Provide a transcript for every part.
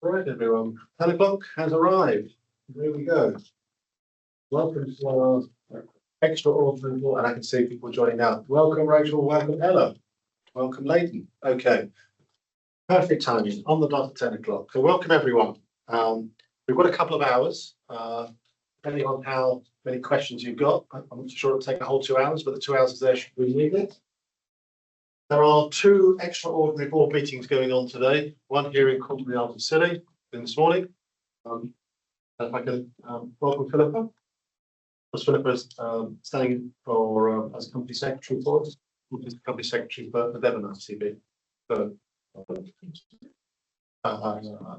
Right, everyone. 10 o'clock has arrived. Here we go. Welcome to our extraordinary report, and I can see people joining now. Welcome, Rachel. Welcome, Ella. Welcome, Leighton. Okay. Perfect timing on the dot at 10 o'clock. So, welcome, everyone. We've got a couple of hours, depending on how many questions you've got. I'm not sure it'll take a whole 2 hours, but the 2 hours is there should we need it. There are two extraordinary board meetings going on today. One here in Coventry City this morning. If I can welcome Philippa. Philippa's standing for as company secretary for us. She's the company secretary for the Devon ICB.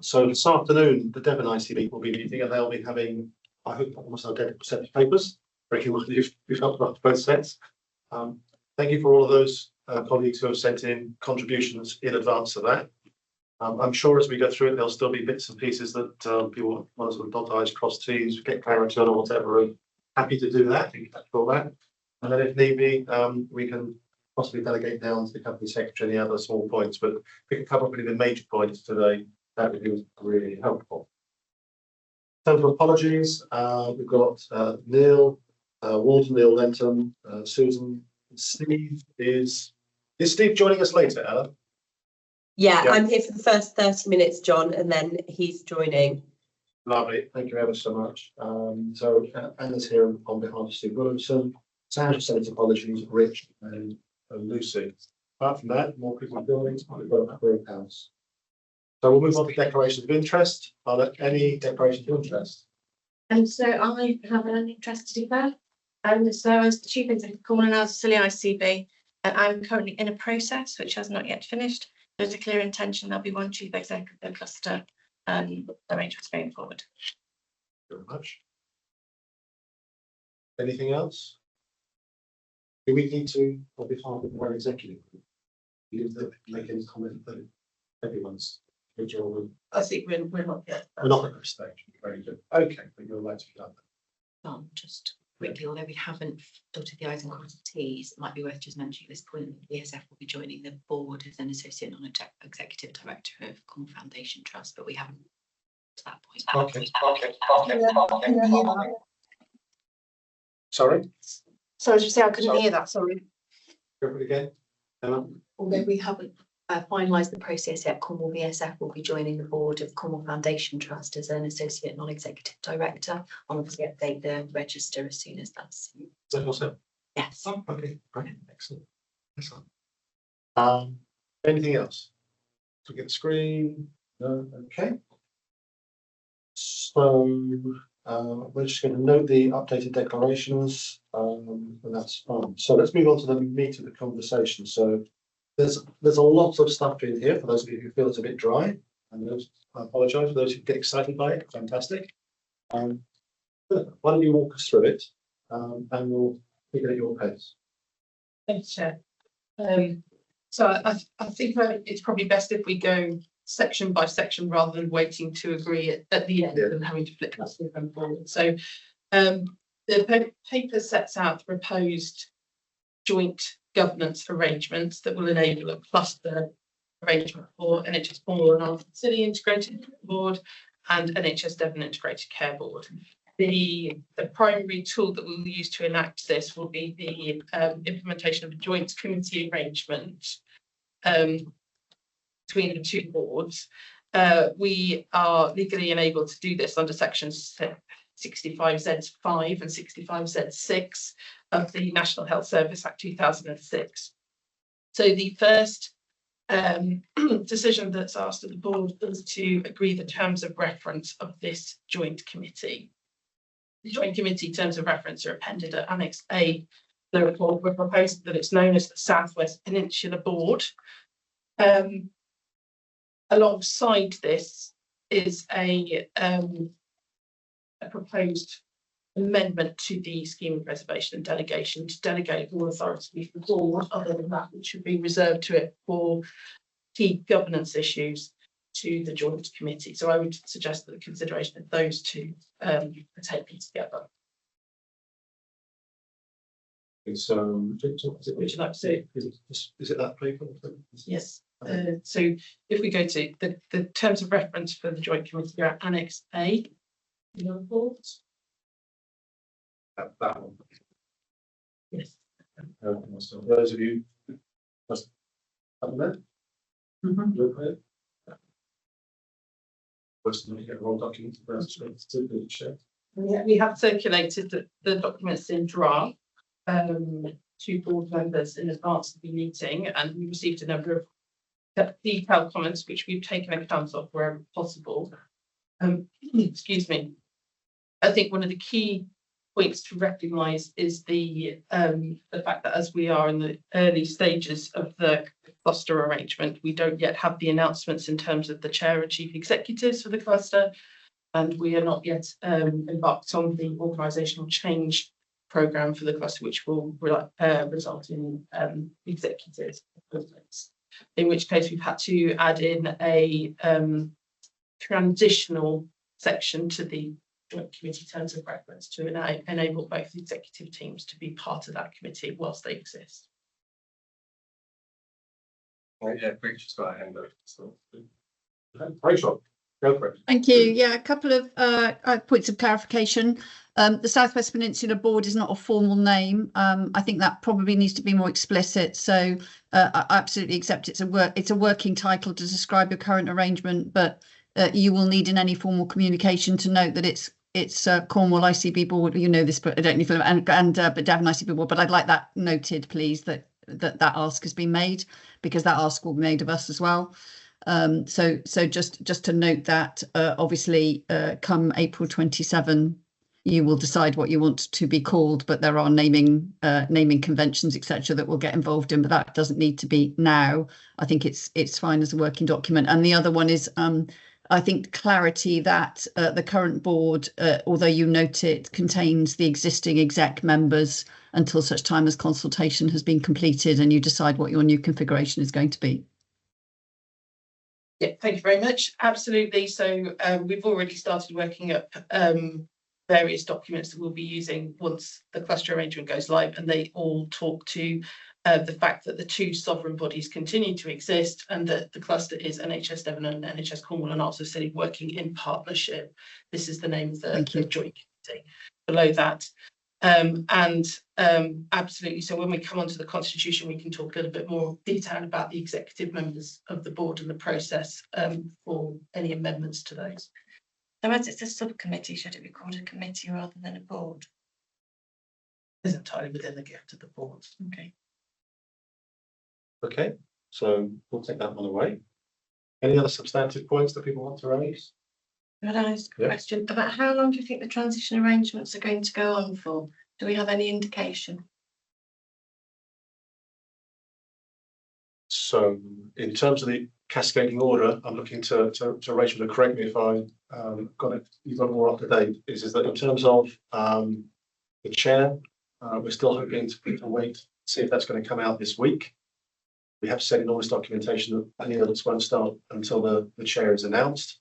So this afternoon, the Devon ICB will be meeting, and they'll be having, I hope, almost identical set of papers. Very well, you've helped out both sets. Thank you for all of those colleagues who have sent in contributions in advance of that. I'm sure as we go through it, there'll still be bits and pieces that people want to sort of dot I's, cross T's, get clarity on or whatever. And happy to do that, for that. And then if need be, we can possibly delegate down to the company secretary any other small points, but we can cover really the major points today. That would be really helpful. In terms of apologies, we've got Neil, Walter, Neil Lenton, Susan, Steve is Steve joining us later, Ella? Yeah, I'm here for the first 30 minutes, John, and then he's joining. Lovely, thank you ever so much. So Anna's here on behalf of Steve Williamson. Sandra sends apologies, Rich and Lucy. Apart from that, more people are joining. We've got a group house. So we'll move on to declarations of interest. Are there any declarations of interest? So I have an interest to do that. So as the Chief Executive Corner now Silly ICB, I'm currently in a process which has not yet finished. There's a clear intention there'll be one Chief Executive cluster arrangements going forward. Thank you very much. Anything else? Do we need to, on behalf of our executive, make any comment that everyone's individual? I think we're not yet. We're not at that stage. Very good. Okay, but you're right to be done. Just quickly, although we haven't dotted the I's and crossed the T's, it might be worth just mentioning at this point that the ESF will be joining the board as an associate non-executive director of Common Foundation Trust, but we haven't to that point. Okay. Sorry? So as you say, I couldn't hear that, sorry. Go for it again. Although we haven't finalised the process yet, Cornwall VSF will be joining the board of Cornwall Foundation Trust as an associate non-executive director. I'll obviously update the register as soon as that's. Is that also? Yes. Oh, okay, brilliant, excellent. Anything else? To get the screen? No, okay. So we're just going to note the updated declarations, and that's fine. So let's move on to the meat of the conversation. So there's a lot of stuff in here for those of you who feel it's a bit dry, and I apologise for those who get excited by it. Fantastic. Why don't you walk us through it, and we'll pick it at your pace. Thanks, Chair. So I think it's probably best if we go section by section rather than waiting to agree at the end and having to flip that going forward. So the paper sets out the proposed joint governance arrangements that will enable a cluster arrangement for NHS Cornwall and Arthur City Integrated Board and NHS Devon Integrated Care Board. The primary tool that we'll use to enact this will be the implementation of a joint committee arrangement between the two boards. We are legally enabled to do this under sections 65Z5 and 65Z6 of the National Health Service Act 2006. So the first decision that's asked of the board is to agree the terms of reference of this joint committee. The joint committee terms of reference are appended at Annex A. The report, we're proposing that it's known as the South West Peninsula Board. Alongside this is a proposed amendment to the scheme of preservation and delegation to delegate all authority for the board, other than that which should be reserved to it for key governance issues to the joint committee. So I would suggest that the consideration of those two are taken together. So, would you like to see? Is it that paper? Yes. So if we go to the terms of reference for the joint committee are Annex A. Your reports? That one. Yes. So those of you. Just have that. Look at it. First, we get a raw document. We have circulated the documents in draft to board members in advance of the meeting, and we received a number of detailed comments which we've taken account of wherever possible. Excuse me. I think one of the key points to recognise is the fact that as we are in the early stages of the cluster arrangement, we don't yet have the announcements in terms of the chair and chief executives for the cluster, and we are not yet embarked on the organisational change programme for the cluster, which will result in executives. In which case we've had to add in a transitional section to the joint committee terms of reference to enable both executive teams to be part of that committee whilst they exist. Yeah, Rachel's got a hand up. So, Rachel, go for it. Thank you. Yeah, a couple of points of clarification. The South West Peninsula Board is not a formal name. I think that probably needs to be more explicit. So I absolutely accept it's a working title to describe your current arrangement, but you will need in any formal communication to note that it's Cornwall ICB Board. You know this, but I don't know if but Devon ICB Board. But I'd like that noted, please, that ask has been made, because that ask will be made of us as well. So just to note that obviously come April 27, you will decide what you want to be called, but there are naming conventions, etc., that we'll get involved in, but that doesn't need to be now. I think it's fine as a working document. And the other one is I think clarity that the current board, although you note it, contains the existing exec members until such time as consultation has been completed and you decide what your new configuration is going to be. Yeah, thank you very much. Absolutely. So we've already started working up various documents that we'll be using once the cluster arrangement goes live, and they all talk to the fact that the two sovereign bodies continue to exist and that the cluster is NHS Devon and NHS Cornwall and Arts of City working in partnership. This is the name of the joint committee. Below that. Absolutely. So when we come onto the constitution, we can talk a little bit more detail about the executive members of the board and the process for any amendments to those. So as it's a subcommittee, should it be called a committee rather than a board? It's entirely within the gift of the board. Okay. Okay, so we'll take that one away. Any other substantive points that people want to raise? Could I ask a question about how long do you think the transition arrangements are going to go on for? Do we have any indication? So in terms of the cascading order, I'm looking to Rachel to correct me if I you've got more up to date, is that in terms of the chair, we're still hoping to wait, see if that's going to come out this week. We have said in all this documentation that any others won't start until the chair is announced.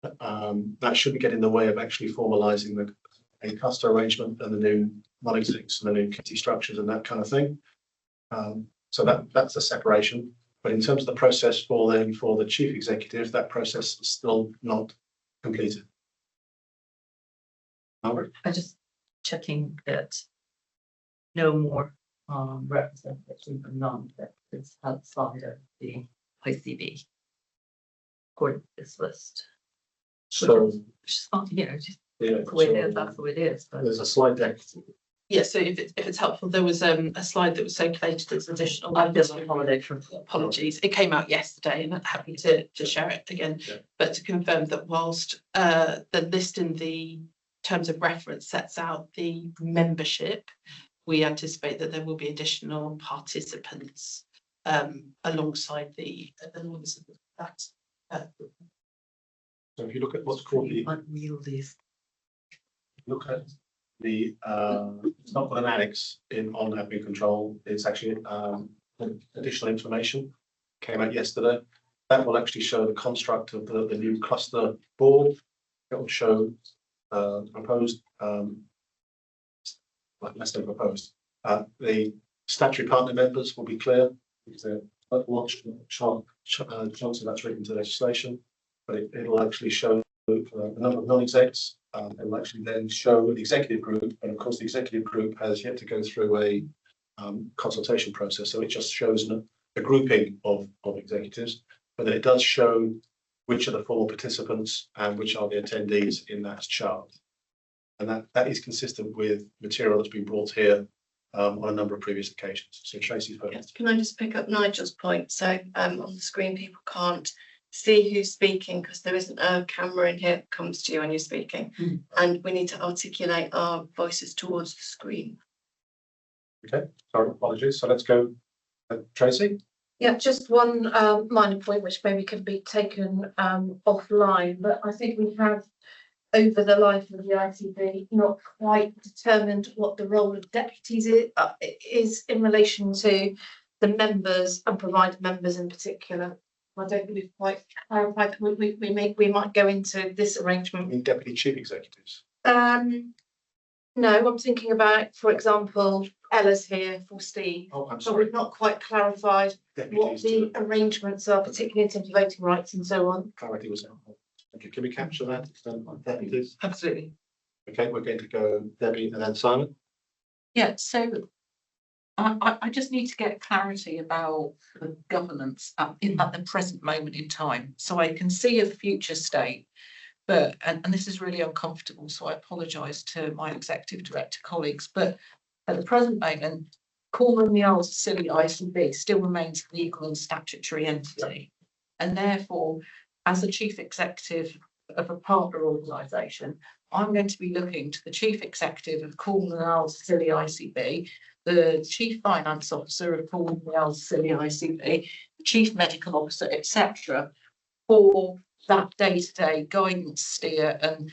That shouldn't get in the way of actually formalising a cluster arrangement and the new non-execs and the new committee structures and that kind of thing. So that's a separation. But in terms of the process for the chief executive, that process is still not completed. Margaret? I'm just checking that no more representation from non-executives outside of the ICB according to this list. So Which is not, just yeah, the way it is, that's the way it is. But there's a slide deck. Yeah, so if it's helpful, there was a slide that was circulated as additional. I've been on holiday for Apologies, it came out yesterday and I'm happy to share it again. Yeah. But to confirm that whilst the list in the terms of reference sets out the membership, we anticipate that there will be additional participants alongside that. So if you look at what's called the unwieldy. look at the it's not got an annex on admin control, it's actually additional information came out yesterday. That will actually show the construct of the new cluster board. It will show proposed less than proposed. The statutory partner members will be clear because they're chance of that's written into legislation, but it'll actually show the number of non-execs. It will actually then show the executive group, and of course the executive group has yet to go through a consultation process, so it just shows a grouping of executives, but then it does show which are the formal participants and which are the attendees in that chart. And that is consistent with material that's been brought here on a number of previous occasions. So Tracy's vote. Yes, can I just pick up Nigel's point? So on the screen, people can't see who's speaking because there isn't a camera in here that comes to you when you're speaking. And we need to articulate our voices towards the screen. Okay, sorry, apologies. So let's go, Tracy. Yeah, just one minor point which maybe can be taken offline, but I think we have over the life of the ICB not quite determined what the role of deputies is in relation to the members and provider members in particular. I don't think we've quite clarified. We might go into this arrangement. In deputy chief executives. No, I'm thinking about, for example, Ella's here for Steve. Oh, I'm So sorry. we've not quite clarified what Deputies the to arrangements are, particularly in terms of voting rights and so on. clarity was helpful. Okay, can we capture that? Deputies. Absolutely. Okay, we're going to go Debbie and then Simon. Yeah, so I just need to get clarity about the governance at the present moment in time. So I can see a future state, but, and this is really uncomfortable, so I apologise to my executive director colleagues, but at the present moment, Cornwall and the Isles of Scilly ICB still remains a legal and statutory entity. And therefore, as the chief executive of a partner organisation, I'm going to be looking to the chief executive of Cornwall and Isles of Scilly ICB, the chief finance officer of Cornwall and Isles of Scilly ICB, the chief medical officer, etc., for that day-to-day guidance steer. And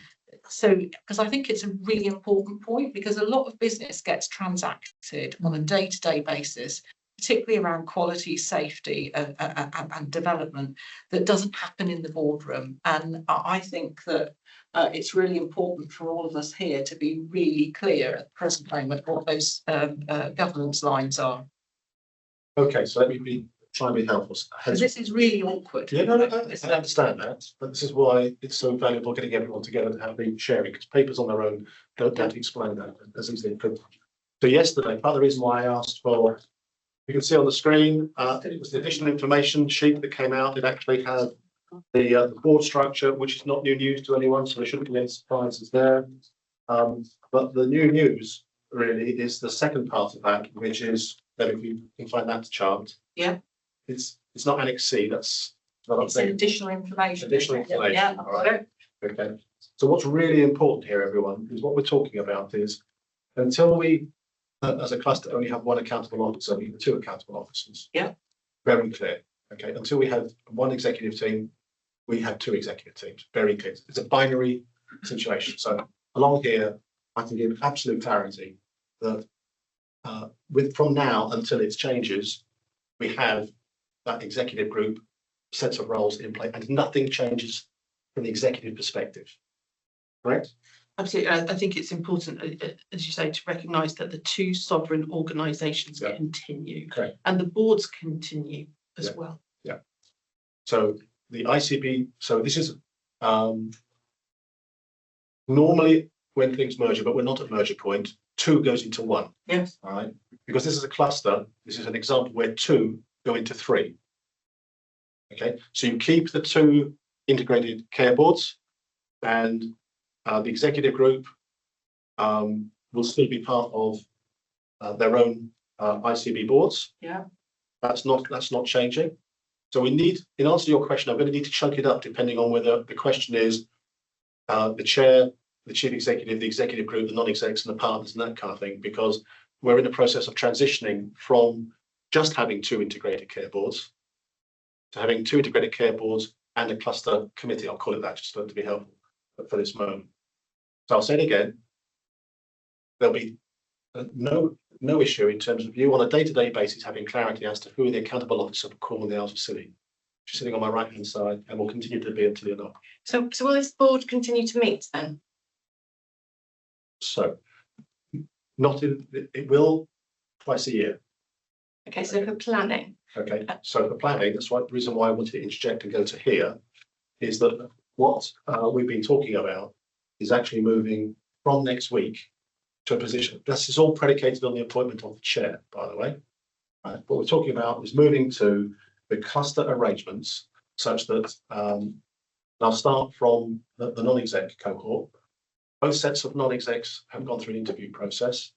so, because I think it's a really important point, because a lot of business gets transacted on a day-to-day basis, particularly around quality, safety and development, that doesn't happen in the boardroom. And I think that it's really important for all of us here to be really clear at the present moment what those governance lines are. Okay, so let me try and be helpful. Because this is really awkward. Yeah, no, I understand that, but this is why it's so valuable getting everyone together to have the sharing, because papers on their own don't explain that as easily as could. So yesterday, part of the reason why I asked for, you can see on the screen, it was the additional information sheet that came out. It actually had the board structure, which is not new news to anyone, so there shouldn't be any surprises there. But the new news really is the second part of that, which is that if you can find that chart. Yeah. It's not Annex C, that's not It's an additional information. Additional information, Yeah, all right. Okay, so what's really important here, everyone, is what we're talking about is until we, as a cluster, only have one accountable officer, we have two accountable officers. Yeah. Very clear. Okay, until we have one executive team, we have two executive teams. Very clear. It's a binary situation. So along here, I can give absolute clarity that from now until it changes, we have that executive group sets of roles in place, and nothing changes from the executive perspective. Correct? Absolutely. I think it's important, as you say, to recognise that the two sovereign organisations continue, and the boards continue as well. Yeah. So the ICB, so this is normally when things merge, but we're not at merger point, two goes into one. Yes. All right. Because this is a cluster, this is an example where two go into three. Okay, so you keep the two integrated care boards, and the executive group will still be part of their own ICB boards. Yeah. That's not changing. So we need, in answer to your question, I'm going to need to chunk it up depending on whether the question is the chair, the chief executive, the executive group, the non-execs and the partners and that kind of thing, because we're in the process of transitioning from just having two integrated care boards to having two integrated care boards and a cluster committee. I'll call it that just to be helpful for this moment. So I'll say it again. There'll be no issue in terms of you on a day-to-day basis having clarity as to who the accountable officer for Cornwall and the Isles of Scilly. She's sitting on my right-hand side and will continue to be until you're not. So will this board continue to meet then? So it will twice a year. Okay, so for planning, Okay, so for planning, that's why the reason why I wanted to interject and go to here is that what we've been talking about is actually moving from next week to a position. This is all predicated on the appointment of the chair, by the way. Right, what we're talking about is moving to the cluster arrangements such that I'll start from the non-exec cohort. Both sets of non-execs have gone through an interview process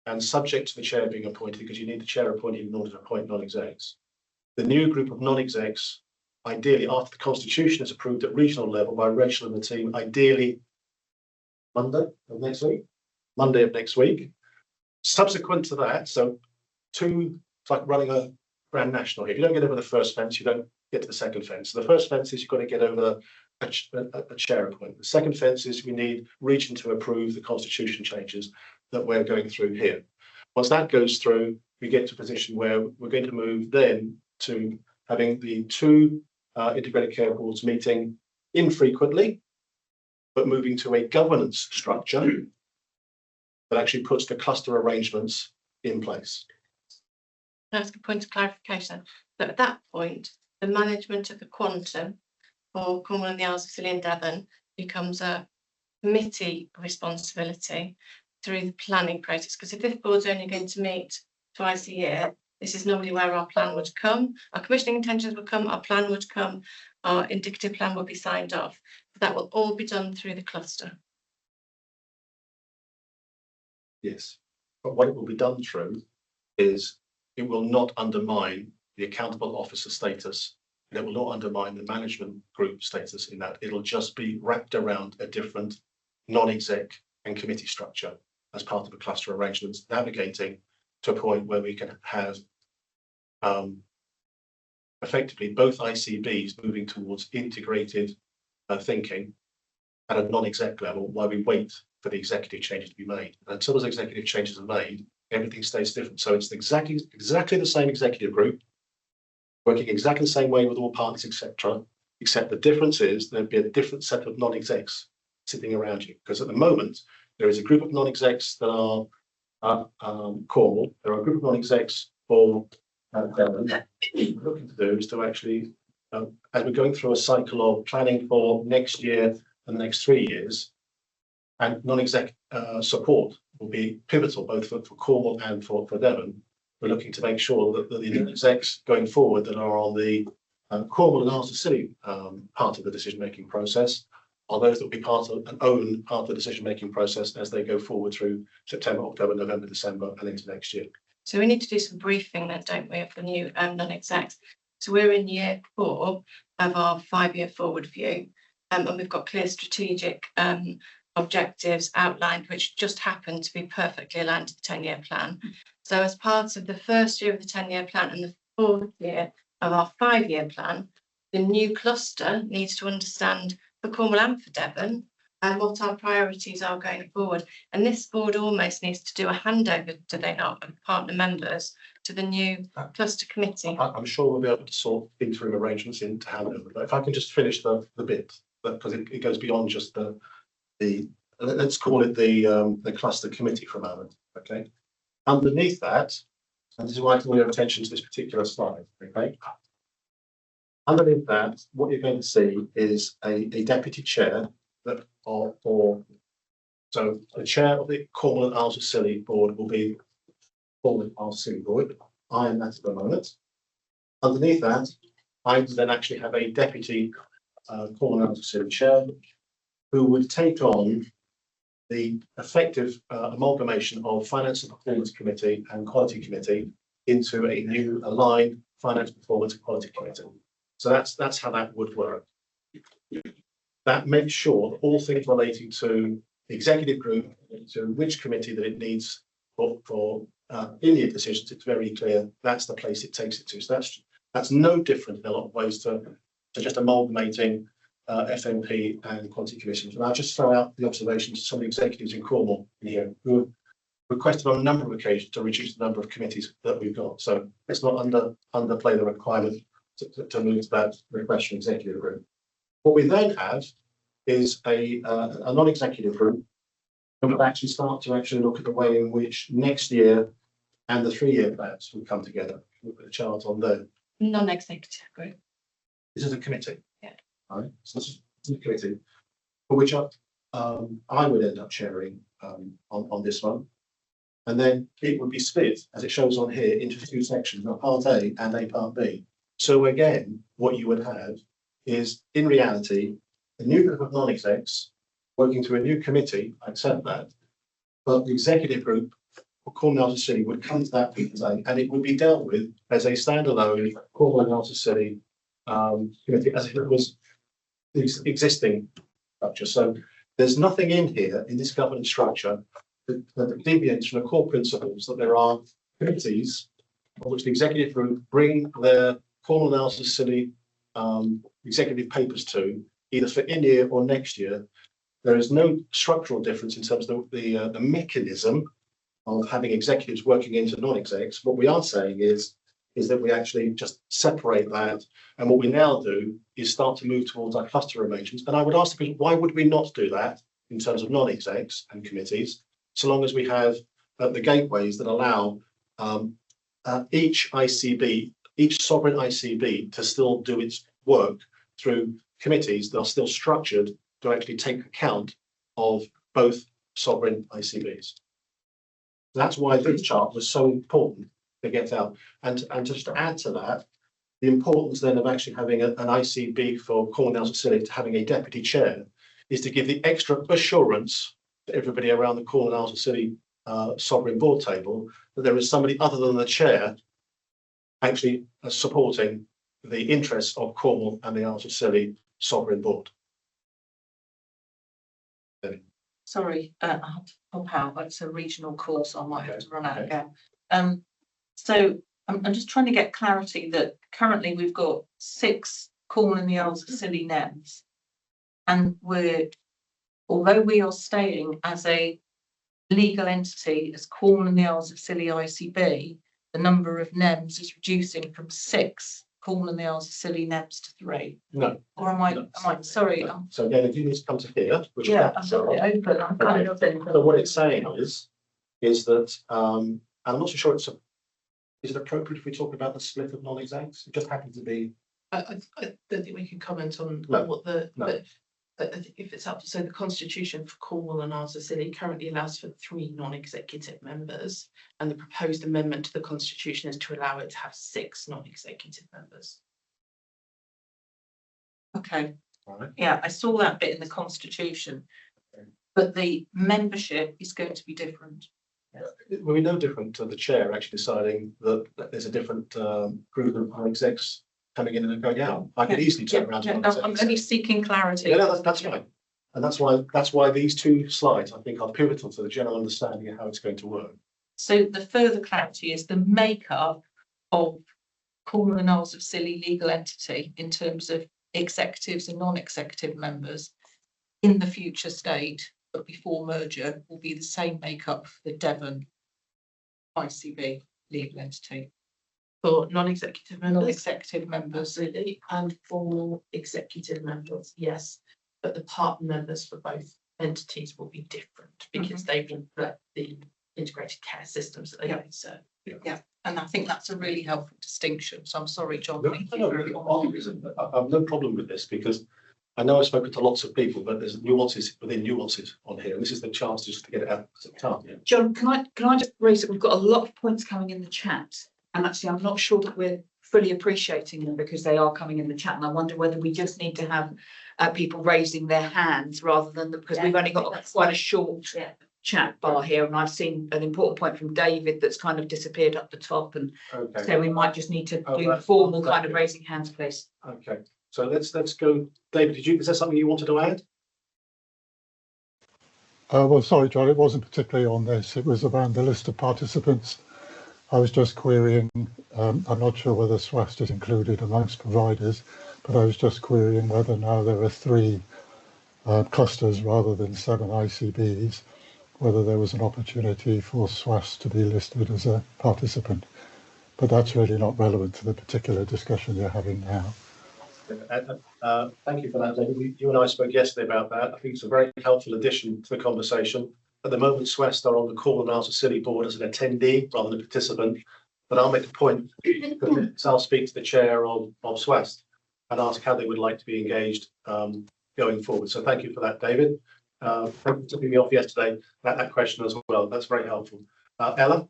and subject to the chair being appointed, because you need the chair appointed in order to appoint non-execs. The new group of non-execs, ideally after the constitution is approved at regional level by Rachel and the team, ideally Monday of next week. Monday of next week. Subsequent to that, so it's like running a Grand National. If you don't get over the first fence, you don't get to the second fence. So the first fence is you've got to get over a chair appointment. The second fence is we need region to approve the constitution changes that we're going through here. Once that goes through, we get to a position where we're going to move then to having the two integrated care boards meeting infrequently, but moving to a governance structure that actually puts the cluster arrangements in place. that's a point of clarification. So at that point, the management of the quantum for Cornwall and the Isles of Scilly and Devon becomes a committee responsibility through the planning process. Because if this board's only going to meet twice a year, this is normally where our plan would come. Our commissioning intentions would come, our plan would come, our indicative plan would be signed off. That will all be done through the cluster. Yes, but what it will be done through is it will not undermine the accountable officer status. And it will not undermine the management group status in that. It'll just be wrapped around a different non-exec and committee structure as part of a cluster arrangements, navigating to a point where we can have effectively both ICBs moving towards integrated thinking at a non-exec level while we wait for the executive changes to be made. And until those executive changes are made, everything stays different. So it's exactly the same executive group, working exactly the same way with all parties, etc. Except the difference is there'd be a different set of non-execs sitting around you. Because at the moment, there is a group of non-execs that are Cornwall. There are a group of non-execs for Devon. What we're looking to do is to actually, as we're going through a cycle of planning for next year and the next 3 years, and non-exec support will be pivotal both for Cornwall and for Devon. We're looking to make sure that the non-execs going forward that are on the Cornwall and Isles of Scilly part of the decision-making process are those that will be part of and own part of the decision-making process as they go forward through September, October, November, December, and into next year. So we need to do some briefing then, don't we, of the new non-execs. So we're in year 4 of our 5-year forward view, and we've got clear strategic objectives outlined, which just happen to be perfectly aligned to the 10-year plan. So as part of the first year of the 10-year plan and the 4th year of our 5-year plan, the new cluster needs to understand for Cornwall and for Devon and what our priorities are going forward. And this board almost needs to do a handover, do they not, of partner members to the new cluster committee. I'm sure we'll be able to sort interim arrangements into handover. But if I can just finish the bit, because it goes beyond just the let's call it the cluster committee for a moment. Okay. Underneath that, and this is why I call your attention to this particular slide. Okay. Underneath that, what you're going to see is a deputy chair that so the chair of the Cornwall and Isles of Scilly board will be Cornwall and Isles of Scilly board. I am that at the moment. Underneath that, I would then actually have a deputy Cornwall and Isles of Scilly chair who would take on the effective amalgamation of Finance and Performance Committee and Quality Committee into a new aligned Finance, Performance and Quality Committee. So that's how that would work. That makes sure that all things relating to the executive group, to which committee that it needs for in-year decisions, it's very clear that's the place it takes it to. So that's no different in a lot of ways to just amalgamating FMP and quality commissions. And I'll just throw out the observations of some of the executives in Cornwall here who have requested on a number of occasions to reduce the number of committees that we've got. So let's not underplay the requirement to move to that request from executive group. What we then have is a non-executive group who will actually start to look at the way in which next year and the 3-year plans will come together. We'll put a chart on there. Non-executive group. This is a committee. Yeah. All right, so this is a committee, for which I would end up chairing on this one. And then it would be split, as it shows on here, into 2 sections, a part A and a part B. So again, what you would have is, in reality, a new group of non-execs working through a new committee, I accept that, but the executive group for Cornwall City would come to that as A, and it would be dealt with as a standalone Cornwall City committee, as if it was the existing structure. So there's nothing in here in this governance structure that deviates from the core principles that there are committees on which the executive group bring their Cornwall Analysis City executive papers to, either for in year or next year. There is no structural difference in terms of the mechanism of having executives working into non-execs. What we are saying is that we actually just separate that, and what we now do is start to move towards our cluster arrangements. And I would ask the question, why would we not do that in terms of non-execs and committees, so long as we have the gateways that allow each ICB, each sovereign ICB, to still do its work through committees that are still structured to actually take account of both sovereign ICBs. That's why this chart was so important to get out. And just to add to that, the importance then of actually having an ICB for Cornwall City, to having a deputy chair, is to give the extra assurance to everybody around the Cornwall City sovereign board table that there is somebody other than the chair actually supporting the interests of Cornwall and the Isles of Scilly sovereign board. Sorry, I have to pop out. That's a regional course. I might have to run out Okay. again. So I'm just trying to get clarity that currently we've got 6 Cornwall and the Isles of Scilly NEMs, and although we are staying as a legal entity as Cornwall and the Isles of Scilly ICB, the number of NEMs is reducing from 6 Cornwall and the Isles of Scilly NEMs to 3. No. Or am I sorry? No. So again, if you need to come to here, which Yeah, is I've got it open. I'm kind of in. so what it's saying is that and I'm not so sure is it appropriate if we talk about the split of non-execs? It just happens to be. I don't think we can comment on No, what the, no. but I think if it's up to, so the constitution for Cornwall and Isles of Scilly currently allows for 3 non-executive members, and the proposed amendment to the constitution is to allow it to have 6 non-executive members. Okay. All right. Yeah, I saw that bit in the constitution, but the membership is going to be different. It will be no different to the chair actually deciding that there's a different group of execs coming in and going out. I could easily turn around to I'm non-execs. only seeking clarity. Yeah, no, that's right. And that's why these 2 slides, I think, are pivotal to the general understanding of how it's going to work. So the further clarity is the makeup of Cornwall and Isles of Scilly legal entity in terms of executives and non-executive members in the future state, but before merger will be the same makeup for the Devon ICB legal entity. For non-executive members, Non-executive members. absolutely, and for executive members, yes, but the partner members for both entities will be different because they reflect the integrated care systems that they Yeah. serve. And I think that's a really helpful distinction. So I'm sorry, John. No, thank you no, very much. I have no problem with this, because I know I've spoken to lots of people, but there's nuances within nuances on here. And this is the chance just to get it out at the time. Yeah. John, can I just raise that we've got a lot of points coming in the chat, and actually I'm not sure that we're fully appreciating them because they are coming in the chat, and I wonder whether we just need to have people raising their hands rather than because we've only got quite a short chat bar here, and I've seen an important point from David that's kind of disappeared up the top, and Okay. so we might just need to Oh, do that- formal that- kind of raising hands, please. Okay. So let's go. David, is there something you wanted to add? Well, sorry, John, it wasn't particularly on this. It was around the list of participants. I was just querying, I'm not sure whether SWAST is included amongst providers, but I was just querying whether now there are 3 clusters rather than 7 ICBs, whether there was an opportunity for SWAST to be listed as a participant. But that's really not relevant to the particular discussion you're having now. Thank you for that, David. You and I spoke yesterday about that. I think it's a very helpful addition to the conversation. At the moment, Swest are on the Call and Answer Silly board as an attendee rather than a participant. But I'll make the point, so I'll speak to the chair of Swest and ask how they would like to be engaged going forward. So thank you for that, David. Thank you for taking me off yesterday, that question as well. That's very helpful. Ella?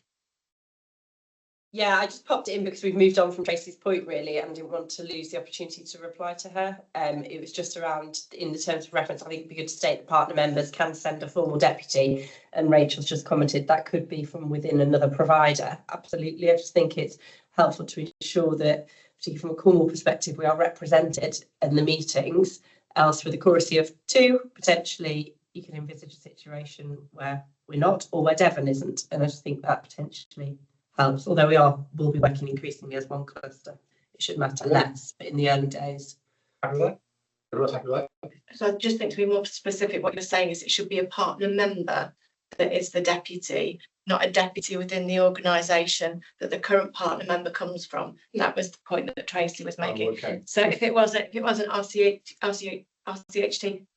Yeah, I just popped it in because we've moved on from Tracy's point really, and didn't want to lose the opportunity to reply to her. It was just around, in the terms of reference, I think it'd be good to state that partner members can send a formal deputy, and Rachel's just commented that could be from within another provider. Absolutely, I just think it's helpful to ensure that, particularly from a Cornwall perspective, we are represented in the meetings. Else, with a chorus of two, potentially you can envisage a situation where we're not, or where Devon isn't, and I just think that potentially helps, although will be working increasingly as one cluster. It should matter less, but in the early days. Happy with that? Everyone's happy with that? So I just think to be more specific, what you're saying is it should be a partner member that is the deputy, not a deputy within the organisation that the current partner member comes from. That was the point that Tracy was making. Okay. So if it wasn't RCHT,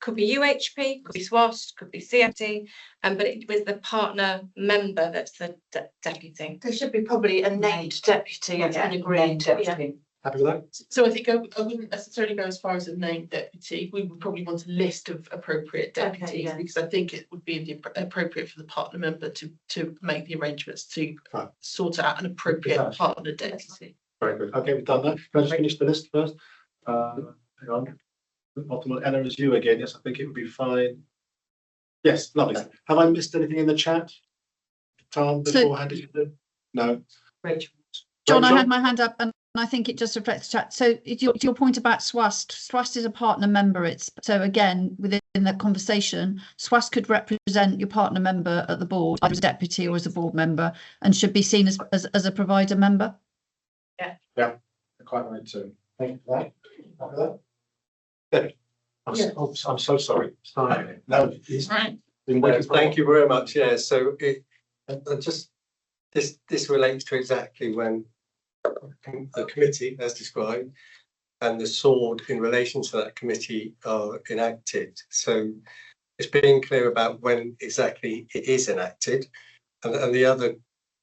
could be UHP, could be SWAST, could be CFT, but it was the partner member that's the deputy. There should be probably a named deputy and agreed. Happy with that? So I think I wouldn't necessarily go as far as a named deputy. We would probably want a list of appropriate deputies, yeah. because I think it would be appropriate for the partner member to make the arrangements to Right. sort out an appropriate Exactly. partner deputy. Very good. Okay, we've done that. Can I just finish the list first? Hang on. Optimal Ella is you again. Yes, I think it would be fine. Yes, lovely. Have I missed anything in the chat? Tom, beforehand, did you do? No. Rachel. John, I Rachel? had my hand up and I think it just reflects the chat. So your point about SWAST, SWAST is a partner member. So again, within that conversation, SWAST could represent your partner member at the board, either as a deputy or as a board member, and should be seen as a provider member. Yeah, quite right too. Thank you for that. After that. David? I'm so sorry. Sorry. No, he's Right. been waiting for. Thank you very much. Yeah, so this relates to exactly when the committee, as described, and the sword in relation to that committee are enacted. So it's being clear about when exactly it is enacted, and the other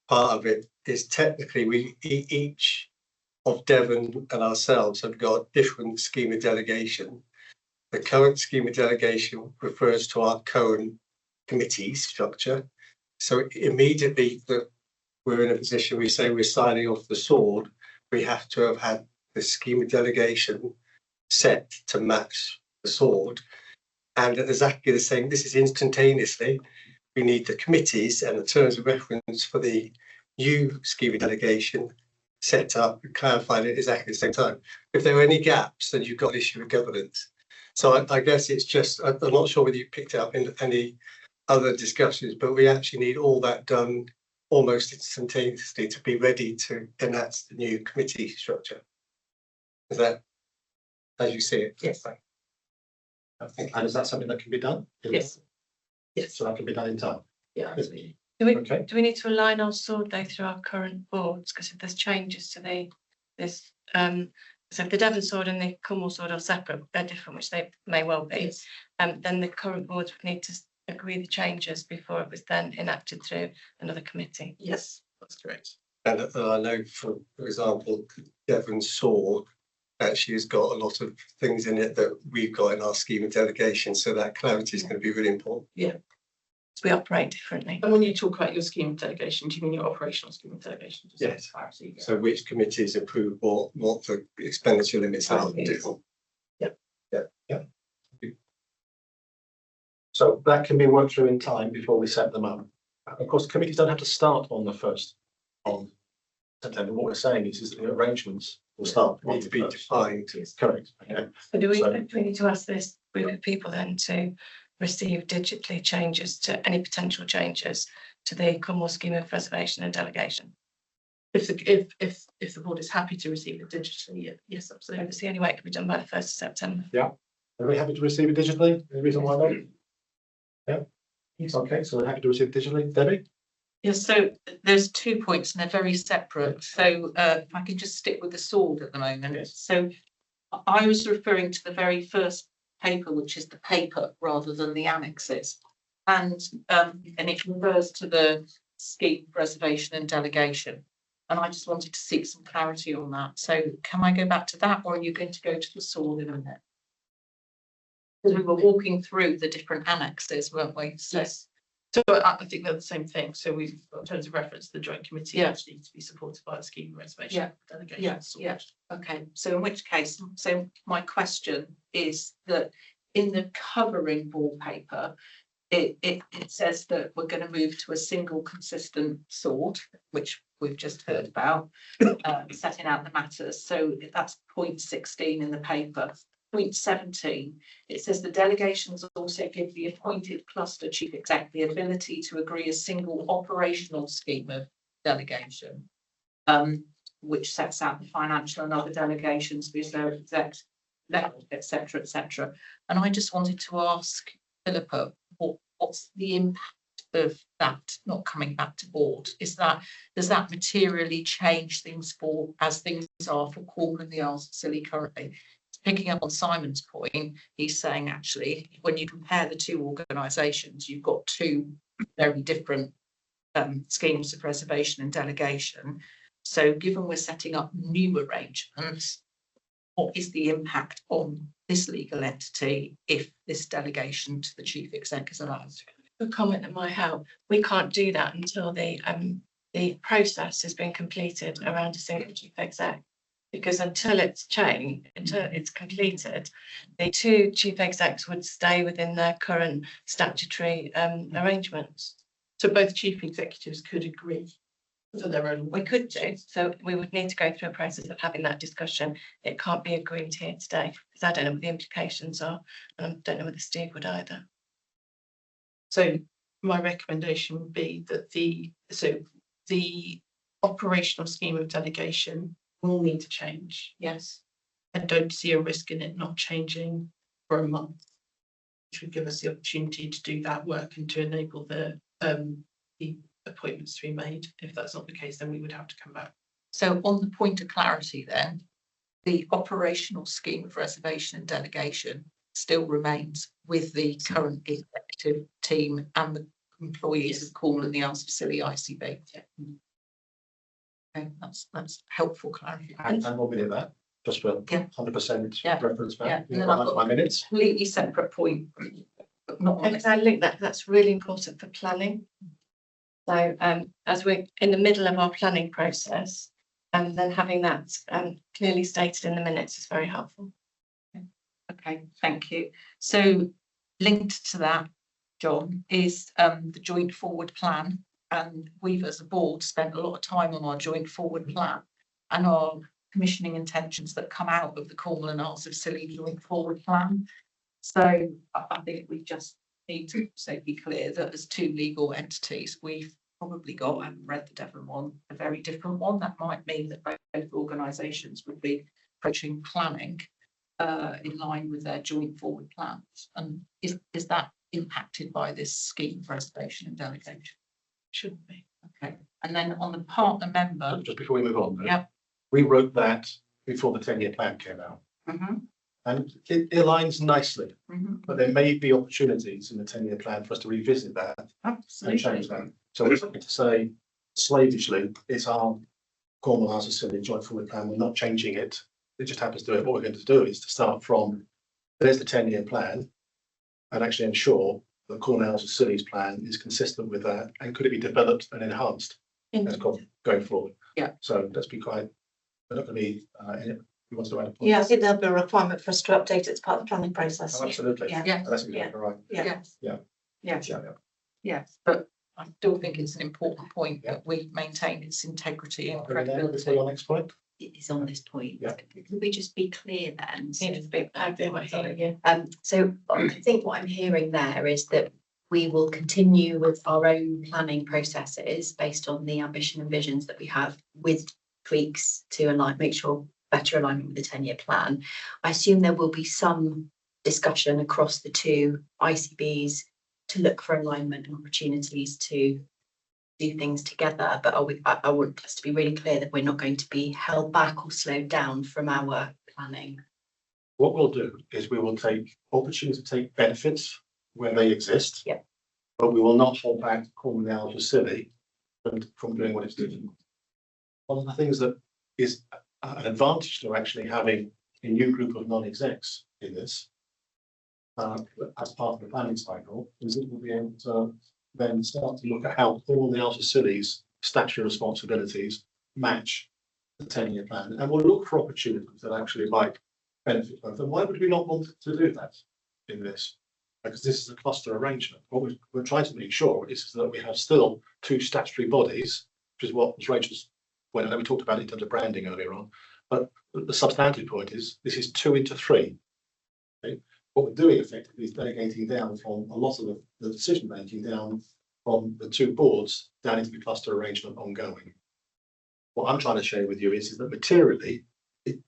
part of it is technically each of Devon and ourselves have got different scheme of delegation. The current scheme of delegation refers to our current committee structure. So immediately that we're in a position, we say we're signing off the sword, we have to have had the scheme of delegation set to match the sword. And at exactly the same, this is instantaneously, we need the committees and the terms of reference for the new scheme of delegation set up and clarified at exactly the same time. If there are any gaps, then you've got an issue with governance. So I guess it's just, I'm not sure whether you picked up in any other discussions, but we actually need all that done almost instantaneously to be ready to enact the new committee structure. Is that as you see it? Yes. And is that something that can be done? Yes. Yes. So that can be done in time. Yeah, absolutely. Okay. Do we need to align our sword though through our current boards? Because if there's changes to so if the Devon sword and the Cornwall sword are separate, they're different, which they may well be. Then the current boards would need to agree the changes before it was then enacted through another committee. Yes, that's correct. And I know, for example, Devon's sword actually has got a lot of things in it that we've got in our scheme of delegation. So that clarity is going to be really important. So we operate differently. And when you talk about your scheme of delegation, do you mean your operational scheme of delegation? Just Yes. clarity, yeah. So which committees approve what the expenditure limits are different. So that can be worked through in time before we set them up. Of course, committees don't have to start on the 1st of September. What we're saying is that the arrangements will start. Need to be defined. Correct. Okay. So do we So- need to ask this group of people then to receive digitally changes to any potential changes to the Cornwall scheme of preservation and delegation? If the board is happy to receive it digitally, yes, absolutely. It's the only way it can be done by the 1st of September. Are we happy to receive it digitally? Any reason why not? Yeah. Okay, so we're happy to receive it digitally. Debbie? Yes, so there's 2 points and they're very separate. So if I can just stick with the sword at the moment. Yes. So I was referring to the very first paper, which is the paper rather than the annexes. And it refers to the scheme reservation and delegation. And I just wanted to seek some clarity on that. So can I go back to that, or are you going to go to the sword in a minute? Because we were walking through the different annexes, weren't we? So, Yes. So I think they're the same thing. So we've got terms of reference, the joint committee Yeah. actually needs to be supported by a scheme reservation. Yeah. Delegation. Yeah, yeah. Okay, so in which case, so my question is that in the covering wallpaper, it says that we're going to move to a single consistent sort, which we've just heard about, setting out the matters. So that's point 16 in the paper. Point 17, it says the delegations also give the appointed cluster chief exec the ability to agree a single operational scheme of delegation, which sets out the financial and other delegations, because they're exec level, etc., etc. And I just wanted to ask Philippa, what's the impact of that not coming back to board? Does that materially change things as things are for Cornwall and the Isles of Scilly currently? Picking up on Simon's point, he's saying actually, when you compare the two organisations, you've got two very different schemes of reservation and delegation. So given we're setting up new arrangements, what is the impact on this legal entity if this delegation to the chief exec is allowed? A comment that might help. We can't do that until the process has been completed around a single chief exec. Because until it's completed, the two chief execs would stay within their current statutory arrangements. So both chief executives could agree for their own. We could do, so we would need to go through a process of having that discussion. It can't be agreed here today, because I don't know what the implications are, and I don't know whether Steve would either. So my recommendation would be that the operational scheme of delegation will need to change. Yes. I don't see a risk in it not changing for a month, which would give us the opportunity to do that work and to enable the appointments to be made. If that's not the case, then we would have to come back. So on the point of clarity then, the operational scheme of reservation and delegation still remains with the current executive team and the employees of Cornwall and the Isles of Scilly ICB. Yeah. Okay, that's helpful clarity. And we'll be at that, just for Yeah. 100% Yeah. reference Yeah, back. and then I've got My minutes. Completely separate point, but not on And this. I think that's really important for planning. So as we're in the middle of our planning process, and then having that clearly stated in the minutes is very helpful. Okay, thank you. So linked to that, John, is the joint forward plan. And we've as a board spent a lot of time on our joint forward plan and our commissioning intentions that come out of the Cornwall and Isles of Scilly joint forward plan. So I think we just need to be clear that as two legal entities, we've probably got, I haven't read the Devon one, a very different one. That might mean that both organisations would be approaching planning in line with their joint forward plans. And is that impacted by this scheme of reservation and delegation? Shouldn't be. Okay, and then on the partner member. Just before we move on, though, Yep. we wrote that before the 10-year plan came out, and it aligns nicely. But there may be opportunities in the 10-year plan for us to revisit that and change Absolutely. that. So it's not to say slavishly, it's our Cornwall Isles of Scilly joint forward plan. We're not changing it. It just happens to do it. What we're going to do is to start from there's the 10-year plan, and actually ensure that Cornwall Isles of Scilly's plan is consistent with that, and could it be developed and enhanced as going forward? Yeah. So let's be quite. We're not going to be. Who wants to add a point? Yeah, I think there'll be a requirement for us to update it as part of the planning process. Oh, absolutely. Yeah. Yeah. That's exactly right. Yes. Yeah. Yes. Yeah. Yes, but I still think it's an important point that we maintain its integrity and credibility. Your next point. It is on this point. Yeah. Could we just be clear then? Needs to be out there, yeah. So I think what I'm hearing there is that we will continue with our own planning processes based on the ambition and visions that we have, with tweaks to make sure better alignment with the 10-year plan. I assume there will be some discussion across the two ICBs to look for alignment and opportunities to do things together. But I want us to be really clear that we're not going to be held back or slowed down from our planning. What we'll do is we will take opportunities to take benefits where they exist. Yeah. but we will not hold back Cornwall to Silly from doing what it's doing. One of the things that is an advantage to actually having a new group of non-execs in this, as part of the planning cycle, is that we'll be able to then start to look at how all the Outer Scilly's statutory responsibilities match the 10-year plan, and we'll look for opportunities that actually might benefit both. And why would we not want to do that in this? Because this is a cluster arrangement. What we're trying to make sure is that we have still two statutory bodies, which is what was Rachel's point. I know we talked about it in terms of branding earlier on, but the substantive point is this is 2 into 3. Okay? What we're doing effectively is delegating down from a lot of the decision making down from the two boards down into the cluster arrangement ongoing. What I'm trying to share with you is that materially,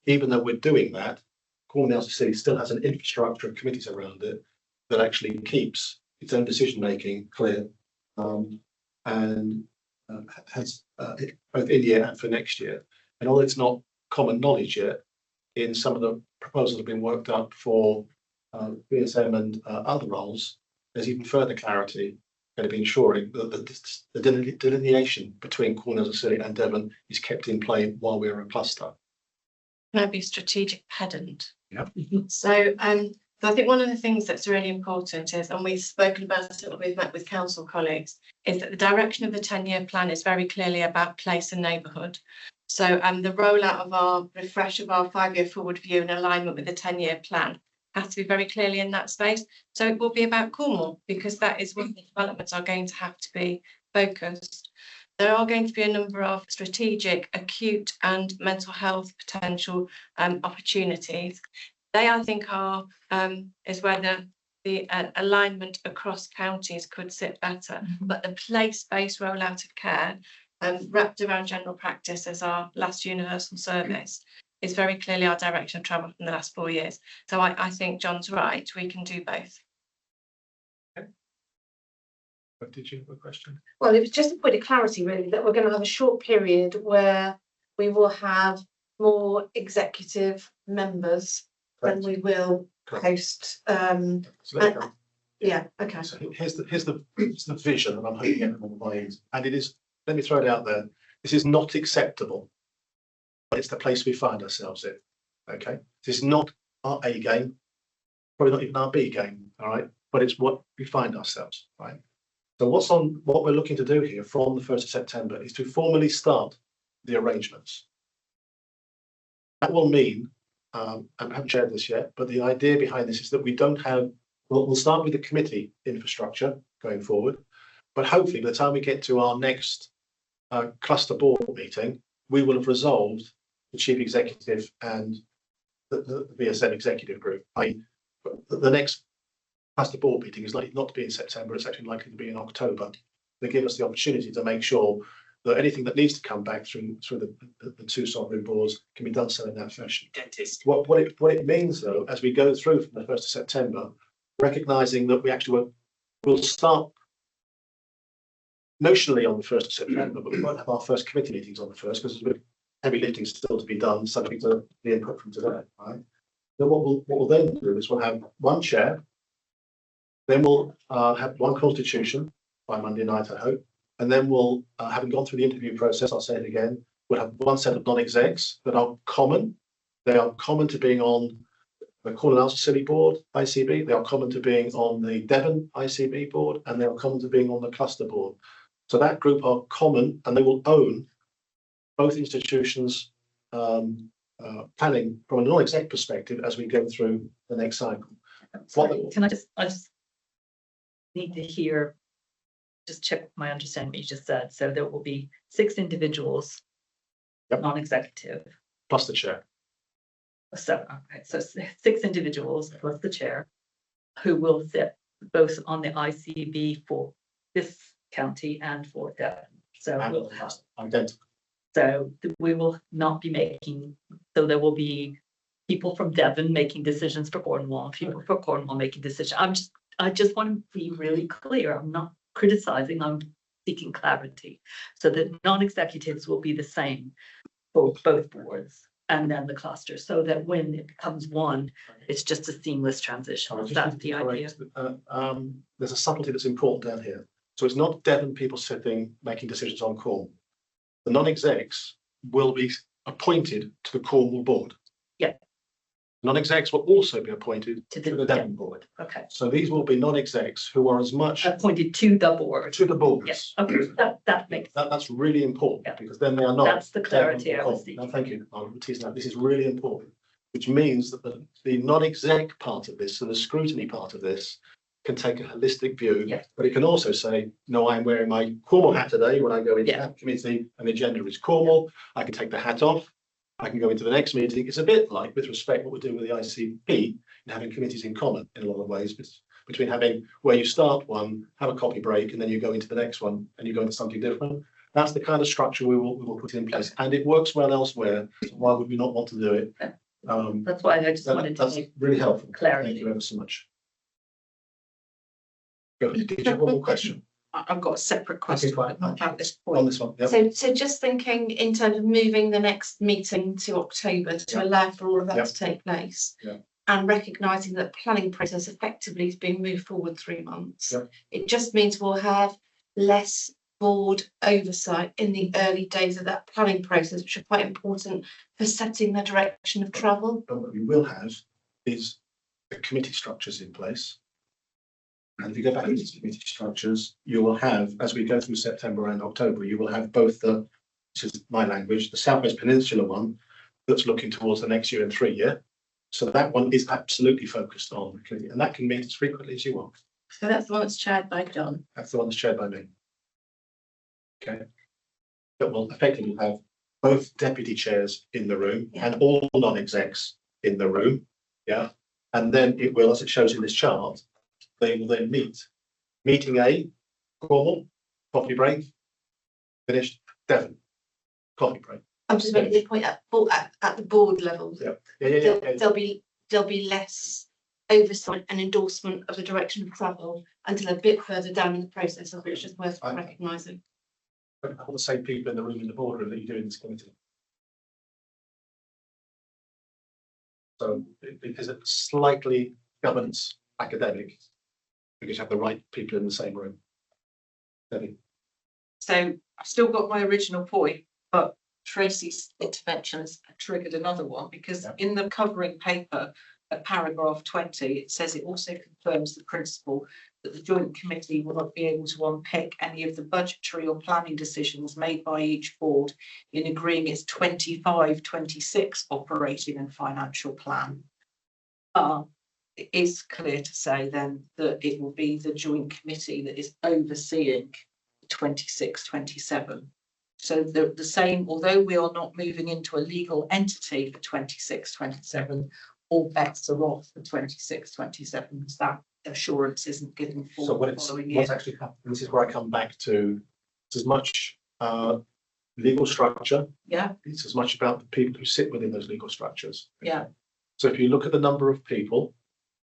even though we're doing that, Cornwall City still has an infrastructure of committees around it that actually keeps its own decision making clear, and has both in year and for next year. And although it's not common knowledge yet, in some of the proposals that have been worked up for BSM and other roles, there's even further clarity going to be ensuring that the delineation between Cornwall City and Devon is kept in play while we're a cluster. Can I be a strategic pedant? Yeah. So I think one of the things that's really important is, and we've spoken about it when we've met with council colleagues, is that the direction of the 10-year plan is very clearly about place and neighbourhood. So the rollout of our refresh of our 5-year forward view in alignment with the 10-year plan has to be very clearly in that space. So it will be about Cornwall, because that is where the developments are going to have to be focused. There are going to be a number of strategic, acute and mental health potential opportunities. They, I think, are is where the alignment across counties could sit better. But the place-based rollout of care, wrapped around general practice as our last universal service, is very clearly our direction of travel from the last 4 years. So I think John's right, we can do both. But did you have a question? Well, it was just a point of clarity, really, that we're going to have a short period where we will have more executive members than we will host. So let's go. Yeah, okay. So here's the vision that I'm hoping everyone buys, and it is. Let me throw it out there. This is not acceptable, but it's the place we find ourselves in. Okay, this is not our A game, probably not even our B game. All right, but it's what we find ourselves. Right. So what we're looking to do here from the 1st of September is to formally start the arrangements. That will mean, I haven't shared this yet, but the idea behind this is that we don't have. We'll start with the committee infrastructure going forward, but hopefully by the time we get to our next cluster board meeting, we will have resolved the chief executive and the BSM executive group. The next cluster board meeting is likely not to be in September, it's actually likely to be in October. They give us the opportunity to make sure that anything that needs to come back through the two sovereign boards can be done so in that fashion. Dentist. What it means though, as we go through from the 1st of September, recognising that we actually will start notionally on the 1st of September, but we won't have our first committee meetings on the 1st because there's a bit of heavy lifting still to be done, subject to the input from today. Right? Then what we'll then do is we'll have one chair, then we'll have one constitution by Monday night, I hope, and then we'll, having gone through the interview process, I'll say it again, we'll have one set of non-execs that are common. They are common to being on the Cornwall City Board, ICB, they are common to being on the Devon ICB board, and they are common to being on the cluster board. So that group are common and they will own both institutions' planning from a non-exec perspective as we go through the next cycle. Sorry, can I just need to hear, just check my understanding what you just said. So there will be 6 individuals, Yep. non-executive. Plus the chair. So, okay, so 6 individuals plus the chair, who will sit both on the ICB for this county and for Devon. So And we'll have, identical. so we will not be making, so there will be people from Devon making decisions for Cornwall, people for Cornwall making decisions. I just want to be really clear. I'm not criticizing, I'm seeking clarity. So the non-executives will be the same for both boards. and then the cluster, so that when it becomes one, it's just a seamless transition. Sorry, Is just that to the correct, idea? there's a subtlety that's important down here. So it's not Devon people sitting making decisions on Cornwall. The non-execs will be appointed to the Cornwall board. Yeah. Non-execs will also be appointed To to the Devon board. Okay, So these will be non-execs who are as much appointed to the board. to the boards. Yes, okay, that makes, That's really important Yeah. because then they are not. that's the clarity I Devon or was Cornwall. No, seeking. thank you. I'll tease that. This is really important, which means that the non-exec part of this and the scrutiny part of this can take a holistic view, Yeah. but it can also say, no, I'm wearing my Cornwall hat today when I go into Yeah. that committee and the agenda is Cornwall. I can take the hat off. I can go into the next meeting. It's a bit like, with respect, what we're doing with the ICB and having committees in common in a lot of ways, between having where you start one, have a coffee break, and then you go into the next one and you go into something different. That's the kind of structure we will put in place, and it works well elsewhere. So why would we not want to do it? That's why I just wanted to That's make really helpful. clarity. Thank you ever so much. Go, did you have one more question I've got a separate question fine. about this on point. this one? Yep. So just thinking in terms of moving the next meeting to October to Yeah. allow for all of that Yeah. to take place. Yeah. And recognising that planning process effectively is being moved forward 3 months. Yeah. It just means we'll have less board oversight in the early days of that planning process, which are quite important for setting the direction of travel. But what we will have is the committee structures in place. And if you go back into the committee structures, you will have, as we go through September and October, you will have both which is my language, the South West Peninsula one that's looking towards the next year and 3 year. So that one is absolutely focused on the committee, and that can meet as frequently as you want. So that's the one that's chaired by John. That's the one that's chaired by me. Okay. That will effectively have both deputy chairs in the room Yeah. and all non-execs in the room. Yeah. And then it will, as it shows in this chart, they will then meet. Meeting A, Cornwall, coffee break, finished, Devon, coffee break. I'm just making the point at the board level. Yeah. There'll be less oversight and endorsement of the direction of travel until a bit further down in the process, of which is worth I- recognising. All the same people in the room in the boardroom that you do in this committee. So it is a slightly governance academic, because you have the right people in the same room. Debbie. So I've still got my original point, but Tracy's intervention has triggered another one, because Yeah. in the covering paper at paragraph 20, it says it also confirms the principle that the joint committee will not be able to unpick any of the budgetary or planning decisions made by each board in agreeing its 25-26 operating and financial plan. It is clear to say then that it will be the joint committee that is overseeing 26-27. So the same, although we are not moving into a legal entity for 26-27, all bets are off for 26-27, because that assurance isn't given for So the following year. what's actually happened, this is where I come back to, it's as much legal structure, Yeah, it's as much about the people who sit within those legal structures. yeah, So if you look at the number of people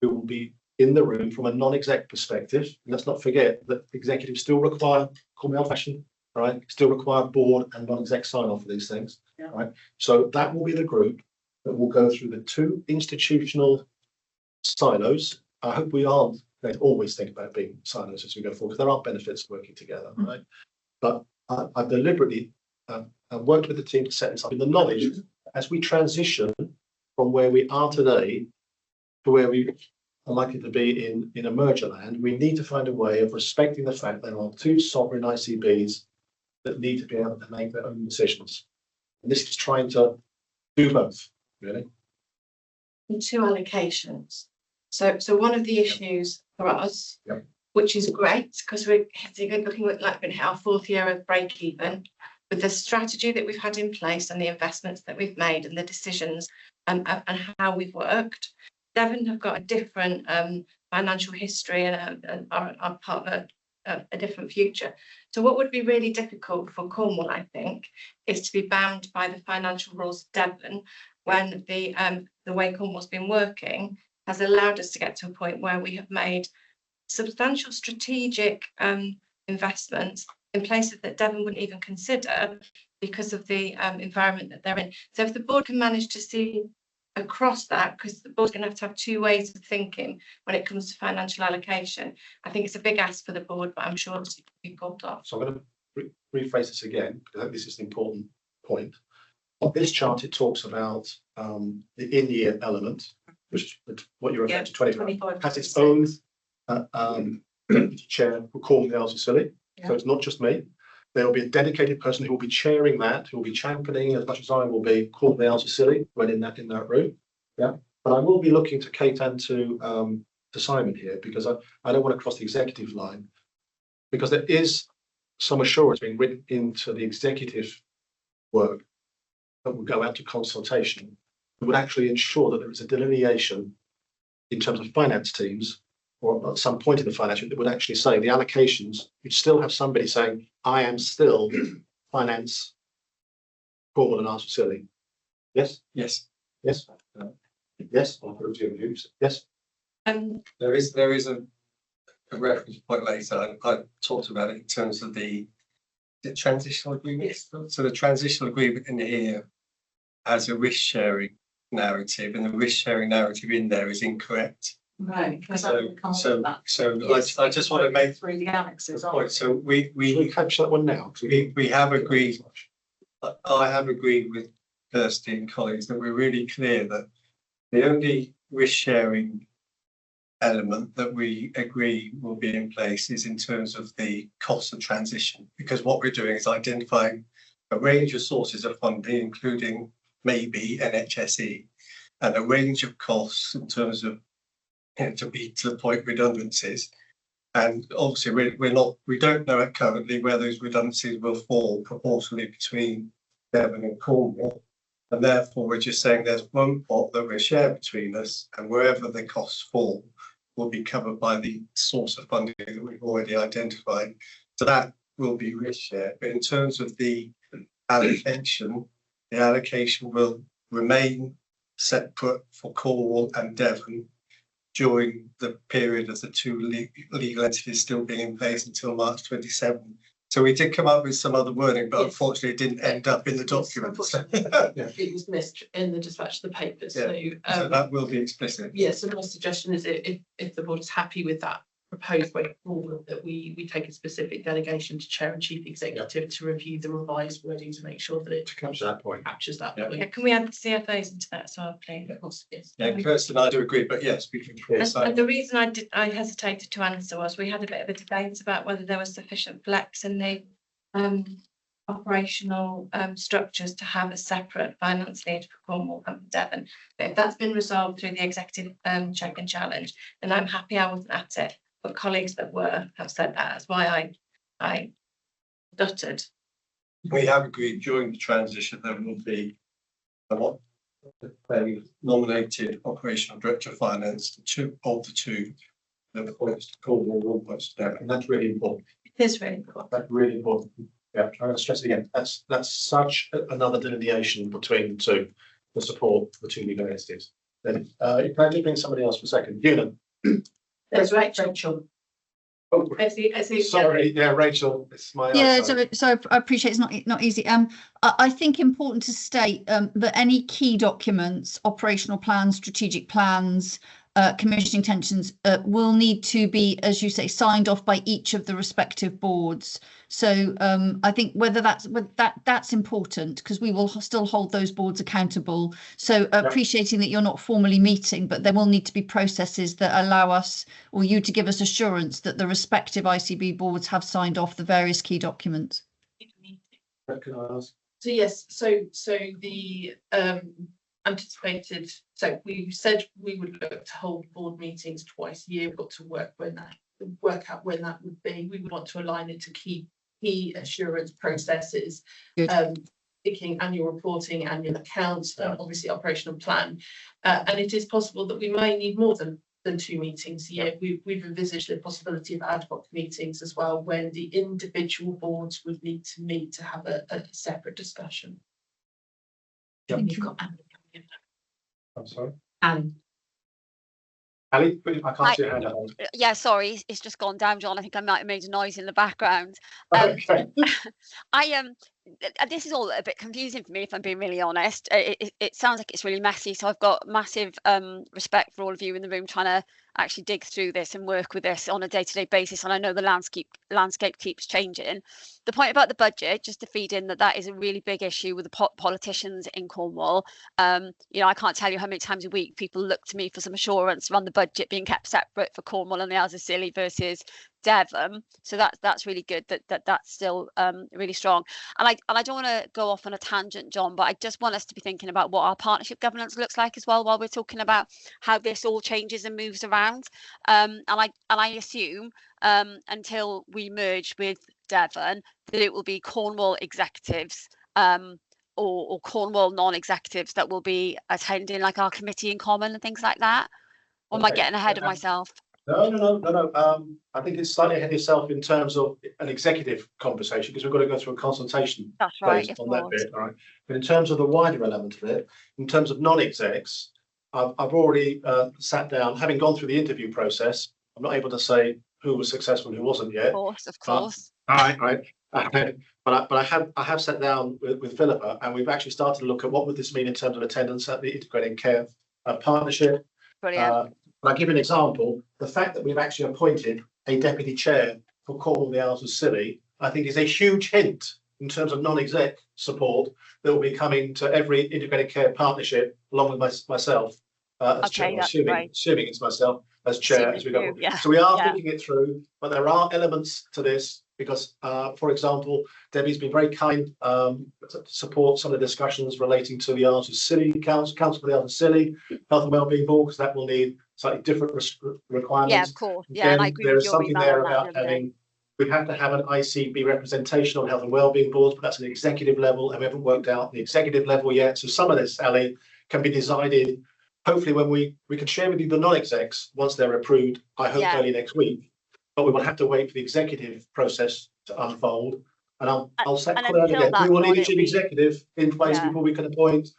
who will be in the room from a non-exec perspective, and let's not forget that executives still require, call me old-fashioned, right? Still require board and non-exec sign-off for these things, Yeah. right? So that will be the group that will go through the 2 institutional silos. I hope we aren't going to always think about being silos as we go forward, because there are benefits of working together, right? But I've deliberately worked with the team to set this up in the knowledge as we transition from where we are today to where we are likely to be in a merger land. We need to find a way of respecting the fact there are 2 sovereign ICBs that need to be able to make their own decisions. And this is trying to do both, really. And 2 allocations. So one of the issues for us, Yep. which is great, because we're looking at like our 4th year of break even, with the strategy that we've had in place and the investments that we've made and the decisions and how we've worked. Devon have got a different financial history and our partner a different future. So what would be really difficult for Cornwall, I think, is to be bound by the financial rules of Devon when the way Cornwall's been working has allowed us to get to a point where we have made substantial strategic investments in places that Devon wouldn't even consider, because of the environment that they're in. So if the board can manage to see across that, because the board's going to have two ways of thinking when it comes to financial allocation. I think it's a big ask for the board, but I'm sure it's be pulled off. So I'm going to rephrase this again, because I think this is an important point. On this chart, it talks about the in-year element, which is what you're referring to, 25, has its own deputy chair who call the silly. So it's not just me. There will be a dedicated person who will be chairing that, who will be championing as much as I will be, called the silly when in that room. Yeah, but I will be looking to Kate and to Simon here, because I don't want to cross the executive line, because there is some assurance being written into the executive work that will go out to consultation, that would actually ensure that there is a delineation in terms of finance teams, or at some point in the financial, that would actually say the allocations, you'd still have somebody saying, I am still finance, Cornwall and Arthur Silly. Yes? Yes. Yes? Yes? Yes? There is a reference point later. I talked about it in terms of the transitional agreement. Yes. So the transitional agreement in here has a risk sharing narrative, and the risk sharing narrative in there is incorrect. Right. So I just want to make through the annexes. the point. So Shall we capture that one now? we have agreed. I have agreed with Kirsty and colleagues that we're really clear that the only risk sharing element that we agree will be in place is in terms of the cost of transition, because what we're doing is identifying a range of sources of funding, including maybe NHSE, and a range of costs in terms of, to be to the point, redundancies. And obviously we don't know currently where those redundancies will fall proportionally between Devon and Cornwall. And therefore we're just saying there's one pot that we share between us, and wherever the costs fall will be covered by the source of funding that we've already identified. So that will be risk share. But in terms of the allocation will remain separate for Cornwall and Devon during the period of the two legal entities still being in place until March 27. So we did come up with some other wording, but unfortunately it didn't end up in the document. It was missed in the dispatch of the papers. So So that will be explicit. yes, so my suggestion is if the board is happy with that proposed way forward, that we take a specific delegation to chair and chief executive to review the revised wording to make sure that it To capture that point. captures that. Yeah. point. Yeah, can we add the CFOs into that as well, please? Of course, yes. Yeah, Kirsty and I do agree, but yes, we can. And the reason I hesitated to answer was we had a bit of a debate about whether there was sufficient flex in the operational structures to have a separate finance lead for Cornwall and for Devon. But if that's been resolved through the executive check and challenge, then I'm happy I wasn't at it. But colleagues that were have said that. That's why I stuttered. We have agreed during the transition there will be a nominated operational director of finance, two that appoints to Cornwall, one appoints to Devon, and that's really important. It is really important. That's really important. Yeah, I'm going to stress it again. That's such another delineation between the two, the support for the two legal entities. Then can I just bring somebody else for a second? Ewan. That's right, Rachel. Oh, I see. sorry, yeah, Rachel, it's my. Yeah, eyesight. so I appreciate it's not easy. I think important to state that any key documents, operational plans, strategic plans, commissioning intentions will need to be, as you say, signed off by each of the respective boards. So I think that's important, because we will still hold those boards accountable. So appreciating that you're not formally meeting, but there will need to be processes that allow us or you to give us assurance that the respective ICB boards have signed off the various key documents. Can I ask? So yes, so the anticipated, so we said we would look to hold board meetings twice a year. We've got to work out when that would be. We would want to align it to key assurance processes, thinking annual reporting, annual accounts, obviously operational plan, and it is possible that we may need more than 2 meetings a year. We've envisaged the possibility of ad hoc meetings as well, when the individual boards would need to meet to have a separate discussion. Yeah. You've got I'm sorry. Alan. Ali, I can't see your hand up. Yeah, sorry, it's just gone down, John. I think I might have made a noise in the background. Okay. This is all a bit confusing for me, if I'm being really honest. It sounds like it's really messy, so I've got massive respect for all of you in the room trying to actually dig through this and work with this on a day-to-day basis. And I know the landscape keeps changing. The point about the budget, just to feed in that is a really big issue with the politicians in Cornwall. You know, I can't tell you how many times a week people look to me for some assurance around the budget being kept separate for Cornwall and the Isles of Scilly versus Devon. So that's really good that's still really strong. And I don't want to go off on a tangent, John, but I just want us to be thinking about what our partnership governance looks like as well while we're talking about how this all changes and moves around. And I assume until we merge with Devon that it will be Cornwall executives or Cornwall non-executives that will be attending like our committee in common and things like that. Or am I getting ahead of myself? No. I think it's slightly ahead of yourself in terms of an executive conversation because we've got to go through a consultation. That's right. On that bit, all right. But in terms of the wider element of it, in terms of non-execs, I've already sat down, having gone through the interview process. I'm not able to say who was successful and who wasn't yet. Of course. Right. But I have sat down with Philippa, and we've actually started to look at what would this mean in terms of attendance at the integrated care partnership. Brilliant. But I'll give you an example. The fact that we've actually appointed a deputy chair for Cornwall, the Isles of Scilly, I think is a huge hint in terms of non-exec support that will be coming to every integrated care partnership along with myself as chair, assuming it's myself as chair as we go. Yeah. So we are thinking it through, but there are elements to this because, for example, Debbie's been very kind to support some of the discussions relating to the Isles of Scilly, Council for the Isles of Scilly, Health and Wellbeing Board, because that will need slightly different requirements. Yeah, of course. Yeah, Again, and I agree there with is your something email there on about that, having, we have to have an ICB representation on health and wellbeing boards, but that's an executive level, and we haven't worked out the executive level yet. So some of this, Ali, can be decided. Hopefully, when we can share with you the non-execs once they're approved, I hope early next week. But we will have to wait for the executive process to unfold. And I'll set it again. We will need a chief executive in place before we can appoint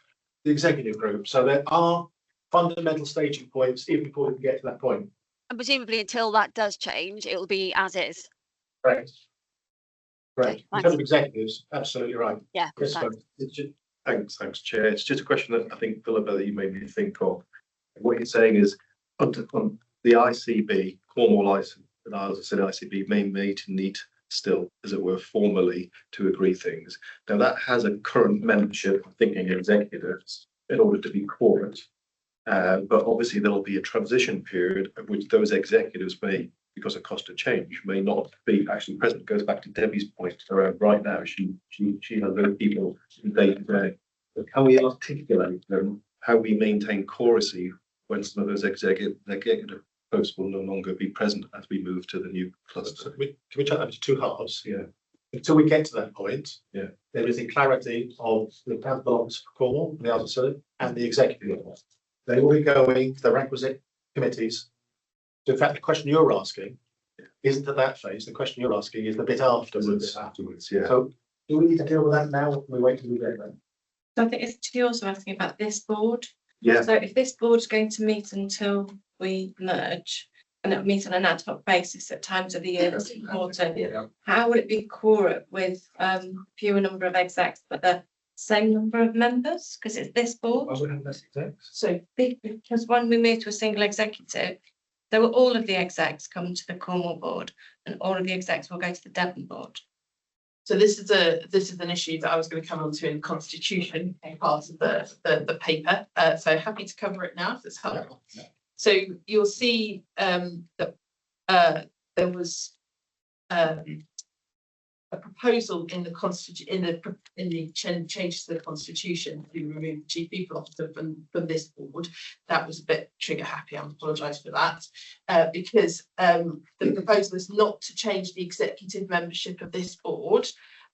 the executive group. So there are fundamental staging points even before we can get to that point. And presumably until that does change, it will be as is. Correct. Okay, In terms of executives, absolutely right. Yeah. Yes, Thanks, Chair. It's just a question that I think, Philippa, that you made me think of. What you're saying is, on the ICB, Cornwall Isles of Scilly ICB may need still, as it were, formally to agree things. Now that has a current membership, thinking executives, in order to be quorate. But obviously there'll be a transition period at which those executives may, because of cost of change, may not be actually present. It goes back to Debbie's point around right now. She has those people day to day. But can we articulate how we maintain choracy when some of those executive posts will no longer be present as we move to the new cluster? So can we take that into two halves? Yeah. Until we get to that point, Yeah. there is the clarity of the accountable office for Cornwall, the Isles of Scilly, and the executive office. They will be going to the requisite committees. So in fact, the question you're asking isn't at that phase. The question you're asking is the bit afterwards. Yeah. So do we need to deal with that now, or can we wait till we get there? So I think you're also asking about this board. Yeah. So if this board's going to meet until we merge, and it'll meet on an ad hoc basis at times of the year that's important, how would it be quorate with fewer number of execs but the same number of members? Because it's this board. Why would we have less execs? So because when we move to a single executive, there will all of the execs come to the Cornwall board, and all of the execs will go to the Devon board. So this is an issue that I was going to come on to in constitution part of the paper. So happy to cover it now if it's helpful. Yeah. So you'll see that there was a proposal in the changes to the constitution to remove the chief people officer from this board. That was a bit trigger happy. I apologise for that, because the proposal is not to change the executive membership of this board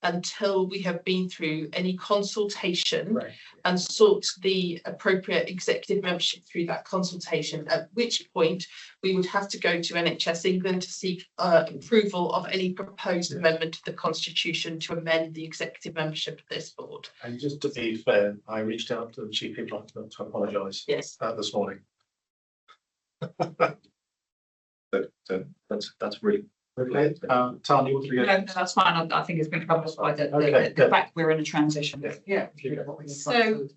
until we have been through any consultation and sought the appropriate executive membership through that consultation, at which point we would have to go to NHS England to seek approval of any proposed amendment to the constitution to amend the executive membership of this board. And just to be fair, I reached out to the chief people officer to apologise. Yes. This morning. So that's really. Okay, Tanya, you want to No, go? no, that's fine. I think it's been covered by Okay, the good. fact we're in a transition. Yeah. So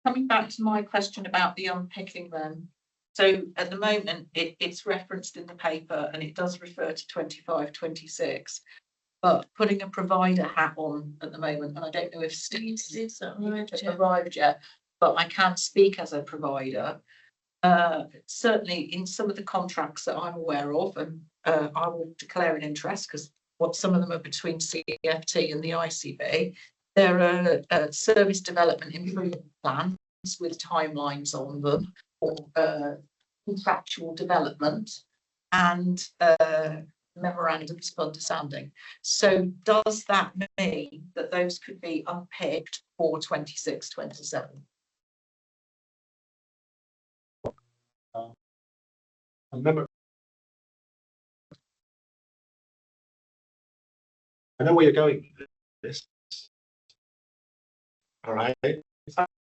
coming back to my question about the unpicking then. So at the moment, it's referenced in the paper and it does refer to 25, 26. But putting a provider hat on at the moment, and I don't know if Steve has arrived yet, but I can speak as a provider. Certainly in some of the contracts that I'm aware of, and I will declare an interest because what some of them are between CFT and the ICB. There are service development improvement plans with timelines on them for contractual development and memorandums of understanding. So does that mean that those could be unpicked for 26, 27? Remember, I know where you're going with this. All right. It's my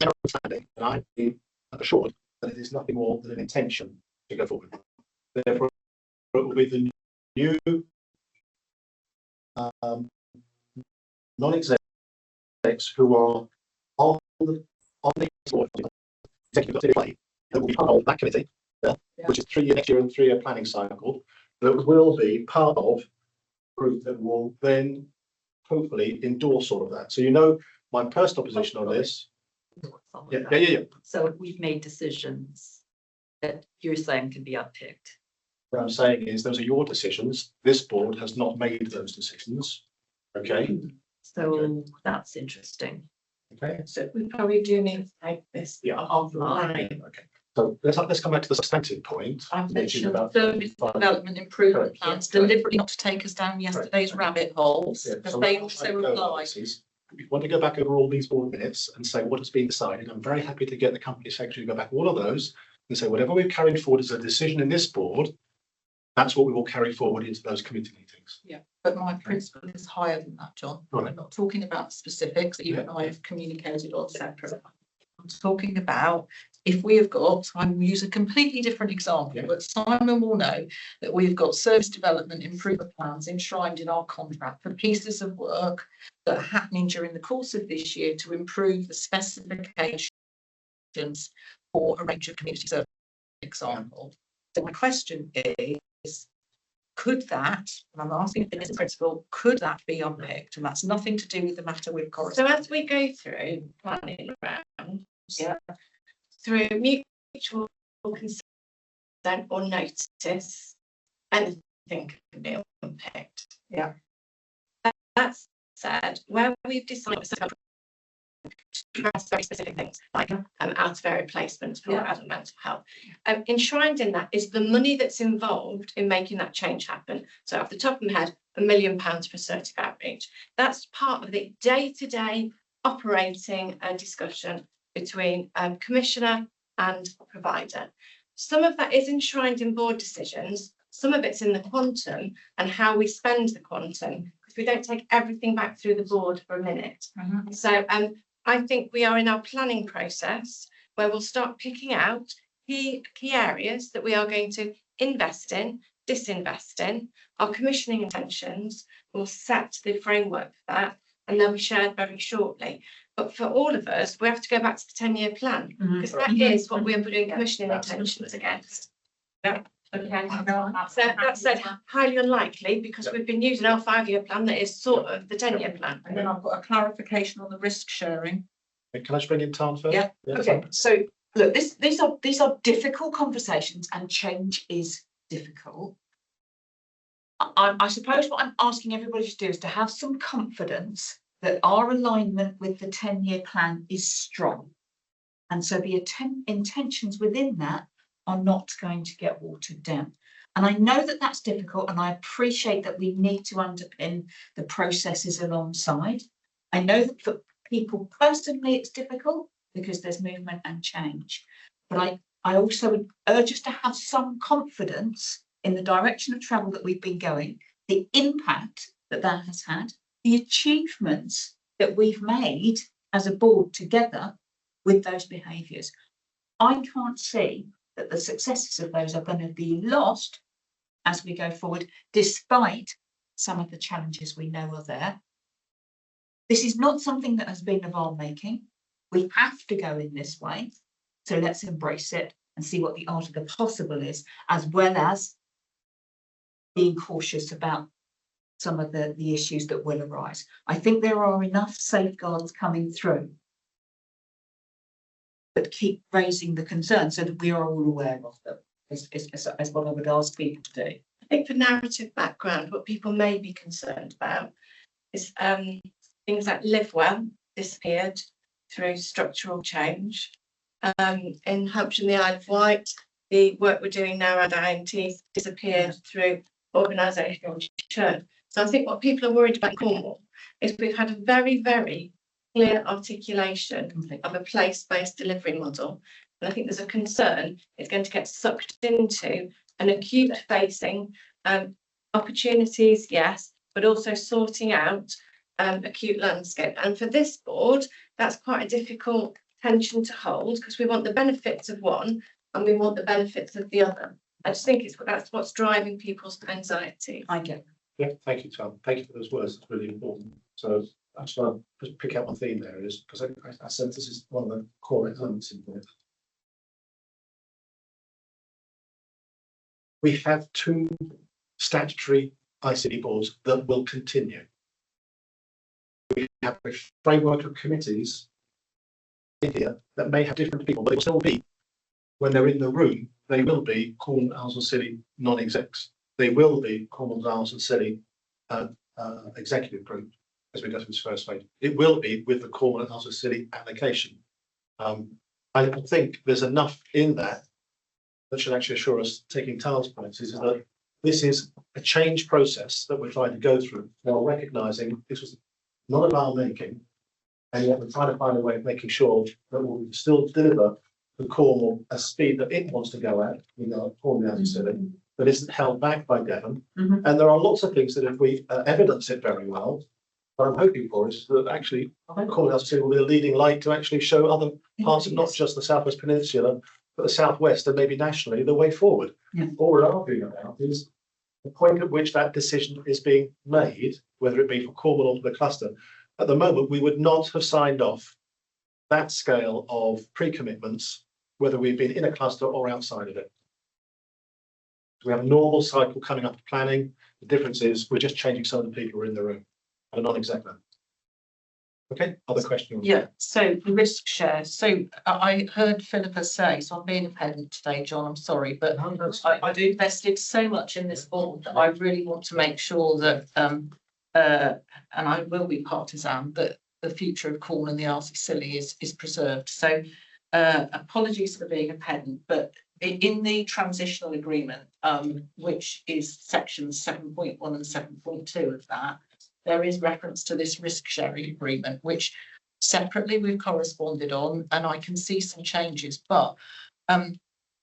understanding, and I've been assured that it is nothing more than an intention to go forward. Therefore, it will be the new non-execs who are on the board, executive play, that will be part of that committee, which is 3 year next year and 3 year planning cycle, that will be part of group that will then hopefully endorse all of that. So you know my personal position on this. Yeah. So we've made decisions that you're saying can be unpicked. What I'm saying is those are your decisions. This board has not made those decisions. Okay. So that's interesting. Okay. So we probably do need to take this offline. Okay. So let's come back to the substantive point. I've which is mentioned about service development improvement Correct. plans, Correct. deliberately not to take us down yesterday's rabbit holes, Yeah, because so they what also I'd go apply. with is, if you want to go back over all these board minutes and say what has been decided, I'm very happy to get the company secretary to go back all of those and say whatever we've carried forward as a decision in this board, that's what we will carry forward into those committee meetings. Yeah, but my principle is higher than that, John. Right. I'm not talking about specifics that you and I have communicated on separate. I'm talking about if we have got, I will use a completely different example, but Simon will know that we've got service development improvement plans enshrined in our contract for pieces of work that are happening during the course of this year to improve the specifications for a range of community service, for example. So my question is, could that, and I'm asking in this principle, could that be unpicked? And that's nothing to do with the matter with So correspondence. as we go through planning round, Yeah. through mutual consent or notice, anything can be unpicked. Yeah. That said, where we've decided very specific things like out of area placements for adult mental health. Enshrined in that is the money that's involved in making that change happen. So off the top of my head, £1 million for assertive outreach. That's part of the day-to-day operating discussion between commissioner and provider. Some of that is enshrined in board decisions. Some of it's in the quantum and how we spend the quantum, because we don't take everything back through the board for a minute. So I think we are in our planning process where we'll start picking out key areas that we are going to invest in, disinvest in. Our commissioning intentions will set the framework for that, and they'll be shared very shortly. But for all of us, we have to go back to the 10-year plan, because that is what we're putting commissioning intentions against. Yeah. Okay, so that's highly unlikely because we've been using our 5-year plan that is sort of the 10-year plan. And then I've got a clarification on the risk sharing. Can I just bring in Tan first? Yeah. Okay, so look, these are difficult conversations and change is difficult. I suppose what I'm asking everybody to do is to have some confidence that our alignment with the 10-year plan is strong. And so the intentions within that are not going to get watered down. And I know that that's difficult, and I appreciate that we need to underpin the processes alongside. I know that for people personally it's difficult because there's movement and change. But I also would urge us to have some confidence in the direction of travel that we've been going, the impact that that has had, the achievements that we've made as a board together with those behaviours. I can't see that the successes of those are going to be lost as we go forward, despite some of the challenges we know are there. This is not something that has been of our making. We have to go in this way. So let's embrace it and see what the art of the possible is, as well as being cautious about some of the issues that will arise. I think there are enough safeguards coming through that keep raising the concern so that we are all aware of them, is what I would ask people to do. I think for narrative background, what people may be concerned about is things like Live Well disappeared through structural change. In Hampshire and the Isle of Wight, the work we're doing now around INT disappeared through organisational churn. So I think what people are worried about in Cornwall is we've had a very, very clear articulation of a place-based delivery model. And I think there's a concern it's going to get sucked into an acute facing opportunities, yes, but also sorting out acute landscape. And for this board, that's quite a difficult tension to hold because we want the benefits of one and we want the benefits of the other. I just think that's what's driving people's anxiety. I get. Yeah, thank you, Tom. Thank you for those words. It's really important. So I just want to just pick out one theme there is because I sense this is one of the core elements in there. We have 2 statutory ICB boards that will continue. We have a framework of committees in here that may have different people, but they will still be, when they're in the room, they will be Cornwall, Isles and Scilly non-execs. They will be Cornwall, Isles and Scilly executive group as we go through this first phase. It will be with the Cornwall, Isles and Scilly application. I think there's enough in that should actually assure us, taking Tal's points, is that this is a change process that we're trying to go through while recognising this was not of our making, and yet we're trying to find a way of making sure that we'll still deliver the Cornwall a speed that it wants to go at, Cornwall, Isles and Scilly, that isn't held back by Devon. And there are lots of things that if we evidence it very well, what I'm hoping for is that actually Cornwall, Isles and Scilly will be a leading light to actually show other parts of not just the South West Peninsula, but the Southwest and maybe nationally the way forward. All we're arguing about is the point at which that decision is being made, whether it be for Cornwall or for the cluster. At the moment, we would not have signed off that scale of pre-commitments, whether we've been in a cluster or outside of it. We have a normal cycle coming up of planning. The difference is we're just changing some of the people who are in the room at a non-exec level. Okay, other questions? Yeah, so the risk share. So I heard Philippa say, so I'm being a pedant today, John, I'm sorry, but I do invested so much in this board that I really want to make sure that, and I will be partisan, that the future of Cornwall and the Isles of Scilly is preserved. So apologies for being a pedant, but in the transitional agreement, which is sections 7.1 and 7.2 of that, there is reference to this risk sharing agreement, which separately we've corresponded on, and I can see some changes, but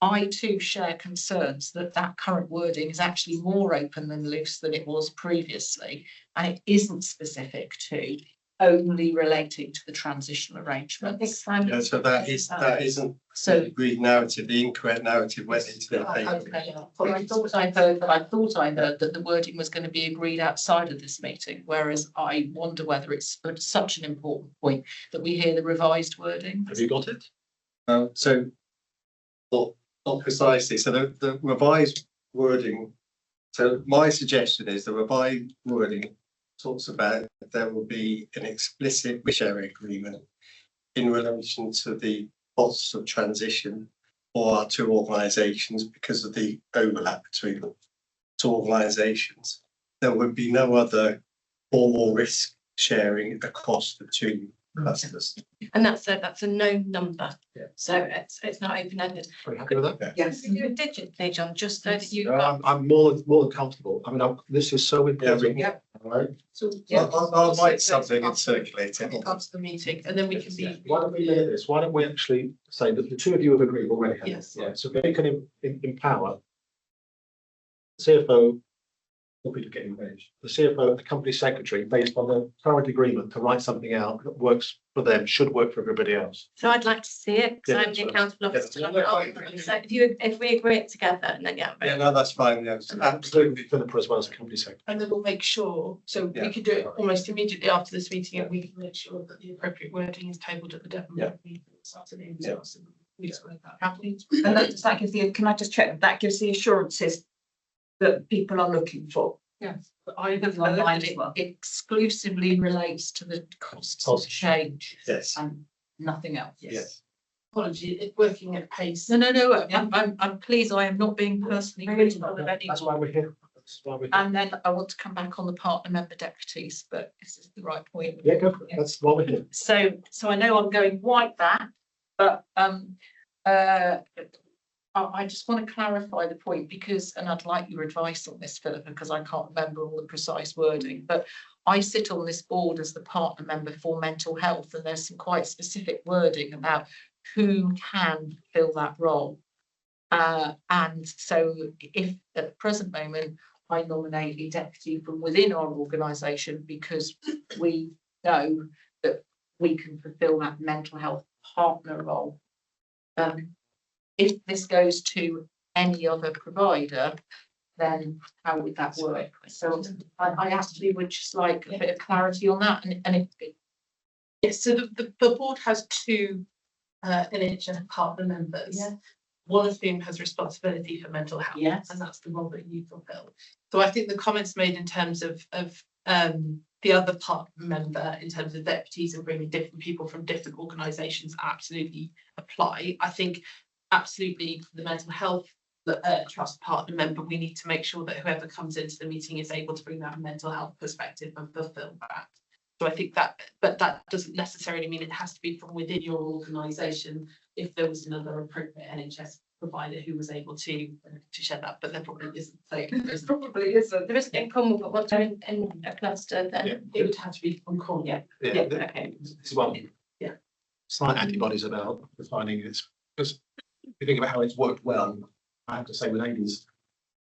I too share concerns that that current wording is actually more open than loose than it was previously, and it isn't specific to only relating to the transitional arrangements. Yeah, so that isn't the agreed narrative. The incorrect narrative went into the paper. Okay, well, I thought I heard that the wording was going to be agreed outside of this meeting, whereas I wonder whether it's such an important point that we hear the revised wording. Have you got it? So, not precisely. So the revised wording. So my suggestion is the revised wording talks about there will be an explicit sharing agreement in relation to the costs of transition for our 2 organisations because of the overlap between the 2 organisations. There would be no other formal risk sharing across the 2 clusters. And that's a known number. Yeah. So it's not open-ended. Are you happy with that? Yes. You do it digitally, John, just so that you. I'm more than comfortable. I mean, this is so important. Yeah. All right. So I'll write something and circulate it. After the meeting, and then we can be. Why don't we limit this? Why don't we actually say that the 2 of you have agreed already? Yes. Yeah. So we can empower CFO, for people to get engaged. The CFO and the company secretary, based on the current agreement to write something out that works for them, should work for everybody else. So I'd like to see it, because Yeah, I'm that's the fine. accountable officer. Yeah. So if we agree it together, and then Yeah, no, that's fine, yes. Absolutely, Philippa as well as the company secretary. And then we'll make sure, so we Yeah. could do it almost immediately after this meeting, and we can make sure that the appropriate wording is tabled at the Devon meeting this afternoon. Yeah. So we just work that out. And that, does that give the, can I just check, that gives the assurances that people are looking for? Yes, but I have Online heard as that well. it exclusively relates to the costs of change. Yes. And nothing else? Yes. Apology, it's working at pace. No, I'm pleased I am not being personally critical of That's why anyone. we're here. That's why we're here. And then I want to come back on the partner member deputies, but this is the right point. Yeah, go for it. That's why we're here. So I know I'm going white back, but I just want to clarify the point because, and I'd like your advice on this, Philippa, because I can't remember all the precise wording, but I sit on this board as the partner member for mental health, and there's some quite specific wording about who can fill that role. And so if at the present moment, I nominate a deputy from within our organisation because we know that we can fulfil that mental health partner role. If this goes to any other provider, then how would that work? So I actually would just like a bit of clarity on that, and if. Yes, so the board has two NHS partner members. Yeah. One of whom has responsibility for mental health. Yes. And that's the role that you fulfill. So I think the comments made in terms of the other partner member in terms of deputies and bringing different people from different organisations absolutely apply. I think absolutely for the mental health trust partner member, we need to make sure that whoever comes into the meeting is able to bring that mental health perspective and fulfill that. So I think that, but that doesn't necessarily mean it has to be from within your organisation. If there was another appropriate NHS provider who was able to share that, but there probably isn't. So there probably isn't. There isn't in common, but what's in a cluster then? Yeah. It would have to be on call. Yeah. Yeah, Okay. this is one. Yeah. Slight antibodies about defining it, because if you think about how it's worked well, I have to say with Amy's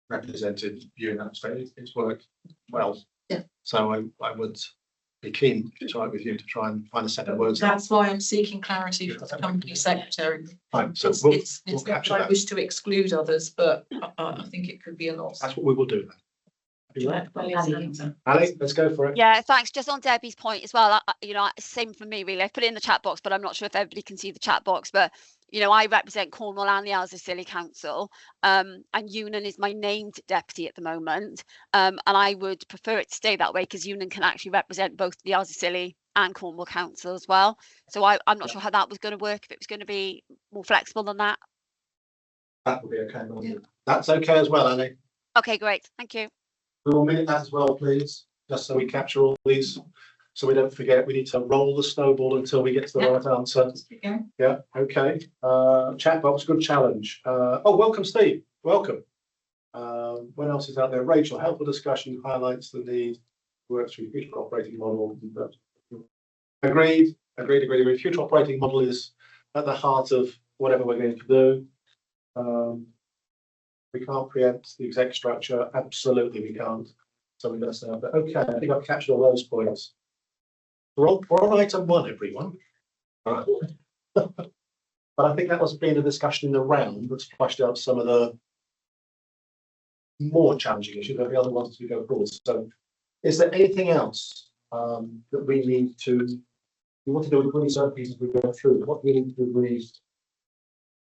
represented view in that space, it's worked well. Yeah. So I would be keen to try with you to try and find a set of words. That's why I'm seeking clarity from the company secretary. Fine, so It's we'll not capture that I that. wish to exclude others, but I think it could be a loss. That's what we will do then. You right? Brilliant. Ali, let's go for it. Yeah, thanks. Just on Debbie's point as well, same for me really. I put it in the chat box, but I'm not sure if everybody can see the chat box. But I represent Cornwall and the Isles of Scilly Council, and Union is my named deputy at the moment. And I would prefer it to stay that way because Union can actually represent both the Isles of Scilly and Cornwall Council as well. So I'm not sure how that was going to work, if it was going to be more flexible than that. That will be okay. won't it? That's okay as well, Ali. Okay, great. Thank you. We will minute that as well, please, just so we capture all these, so we don't forget. We need to roll the snowball until we get to the right answer. Yeah, okay. Chat box, good challenge. Oh, welcome, Steve. Welcome. What else is out there? Rachel, helpful discussion highlights the need to work through future operating model. Agreed. Future operating model is at the heart of whatever we're going to do. We can't preempt the exec structure. Absolutely, we can't. So we're going to say, but okay, I think I've captured all those points. We're on item 1, everyone. Right. But I think that was being a discussion in the round that's flushed out some of the more challenging issues. There'll be other ones as we go forward. So, is there anything else that we need to? We want to do with really certain pieces we go through. What do we need to agree?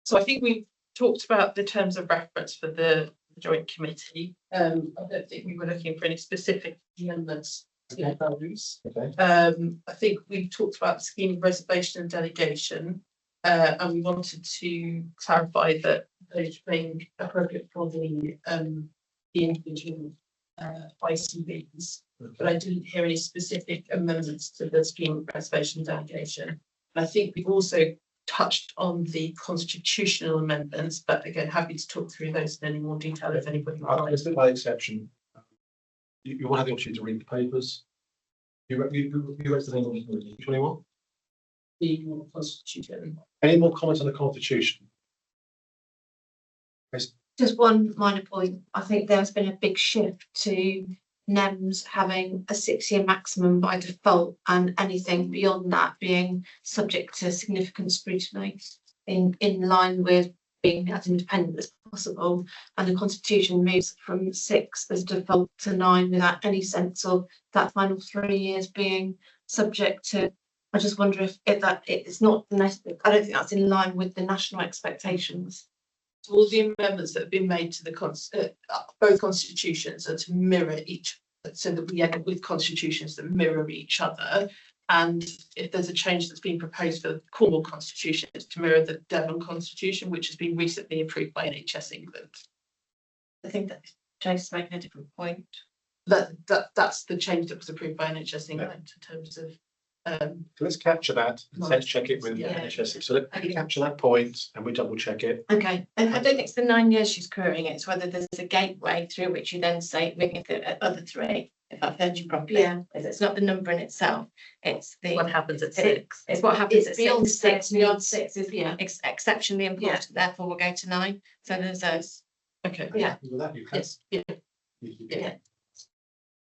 So I think we've talked about the terms of reference for the joint committee. I don't think we were looking for any specific amendments to those. Okay. I think we've talked about the scheme of reservation and delegation, and we wanted to clarify that those being appropriate for the individual ICBs. But I didn't hear any specific amendments to the scheme of reservation and delegation. And I think we've also touched on the constitutional amendments, but again, happy to talk through those in any more detail if anybody would like. Just by exception, you will have the opportunity to read the papers. You read the name of the 21. The constitution. Any more comments on the constitution? Just one minor point. I think there's been a big shift to NEMS having a 6-year maximum by default and anything beyond that being subject to significant scrutiny in line with being as independent as possible, and the constitution moves from 6 as default to 9 without any sense of that final 3 years being subject to. I just wonder if that it's not necessary. I don't think that's in line with the national expectations. All the amendments that have been made to the both constitutions are to mirror each, so that we end up with constitutions that mirror each other. And if there's a change that's been proposed for the Cornwall Constitution, it's to mirror the Devon Constitution, which has been recently approved by NHS England. I think that Jake's making a different point. That's the change that was approved by NHS England in terms of. Let's capture that, and let's check it with Yeah. NHS. So let me capture that point and we double check it. Okay, and I don't think it's the 9 years she's querying, it's whether there's a gateway through which you then say ring the other 3, if I've heard you properly. Yeah. It's not the number in itself, it's the. What happens at it- 6? It's what happens It's at beyond 6, beyond 6 is Yeah. exceptionally important, therefore we'll go to 9, so there's those. Okay. Yeah. With that, you can. Yes. Yeah. Yeah.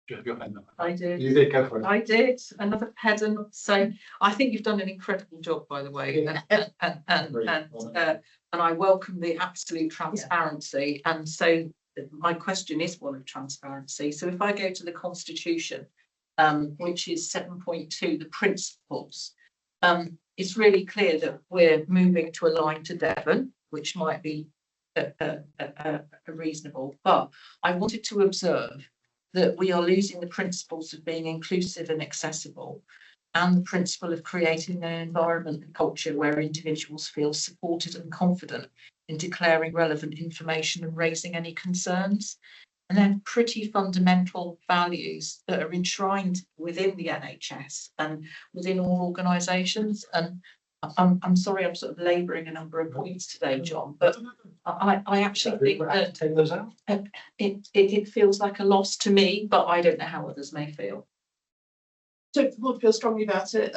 Do you have your hand up? I did. You did, go for it. I did, another pedant, so I think you've done an incredible job, by the way, and I welcome the absolute transparency, and so my question is one of transparency. So if I go to the Constitution, which is 7.2, the principles, it's really clear that we're moving to align to Devon, which might be reasonable, but I wanted to observe that we are losing the principles of being inclusive and accessible, and the principle of creating an environment and culture where individuals feel supported and confident in declaring relevant information and raising any concerns. And they're pretty fundamental values that are enshrined within the NHS and within all organisations. And I'm sorry, I'm sort of labouring a number of points today, John, but I actually think that Take those out. it feels like a loss to me, but I don't know how others may feel. Don't feel strongly about it.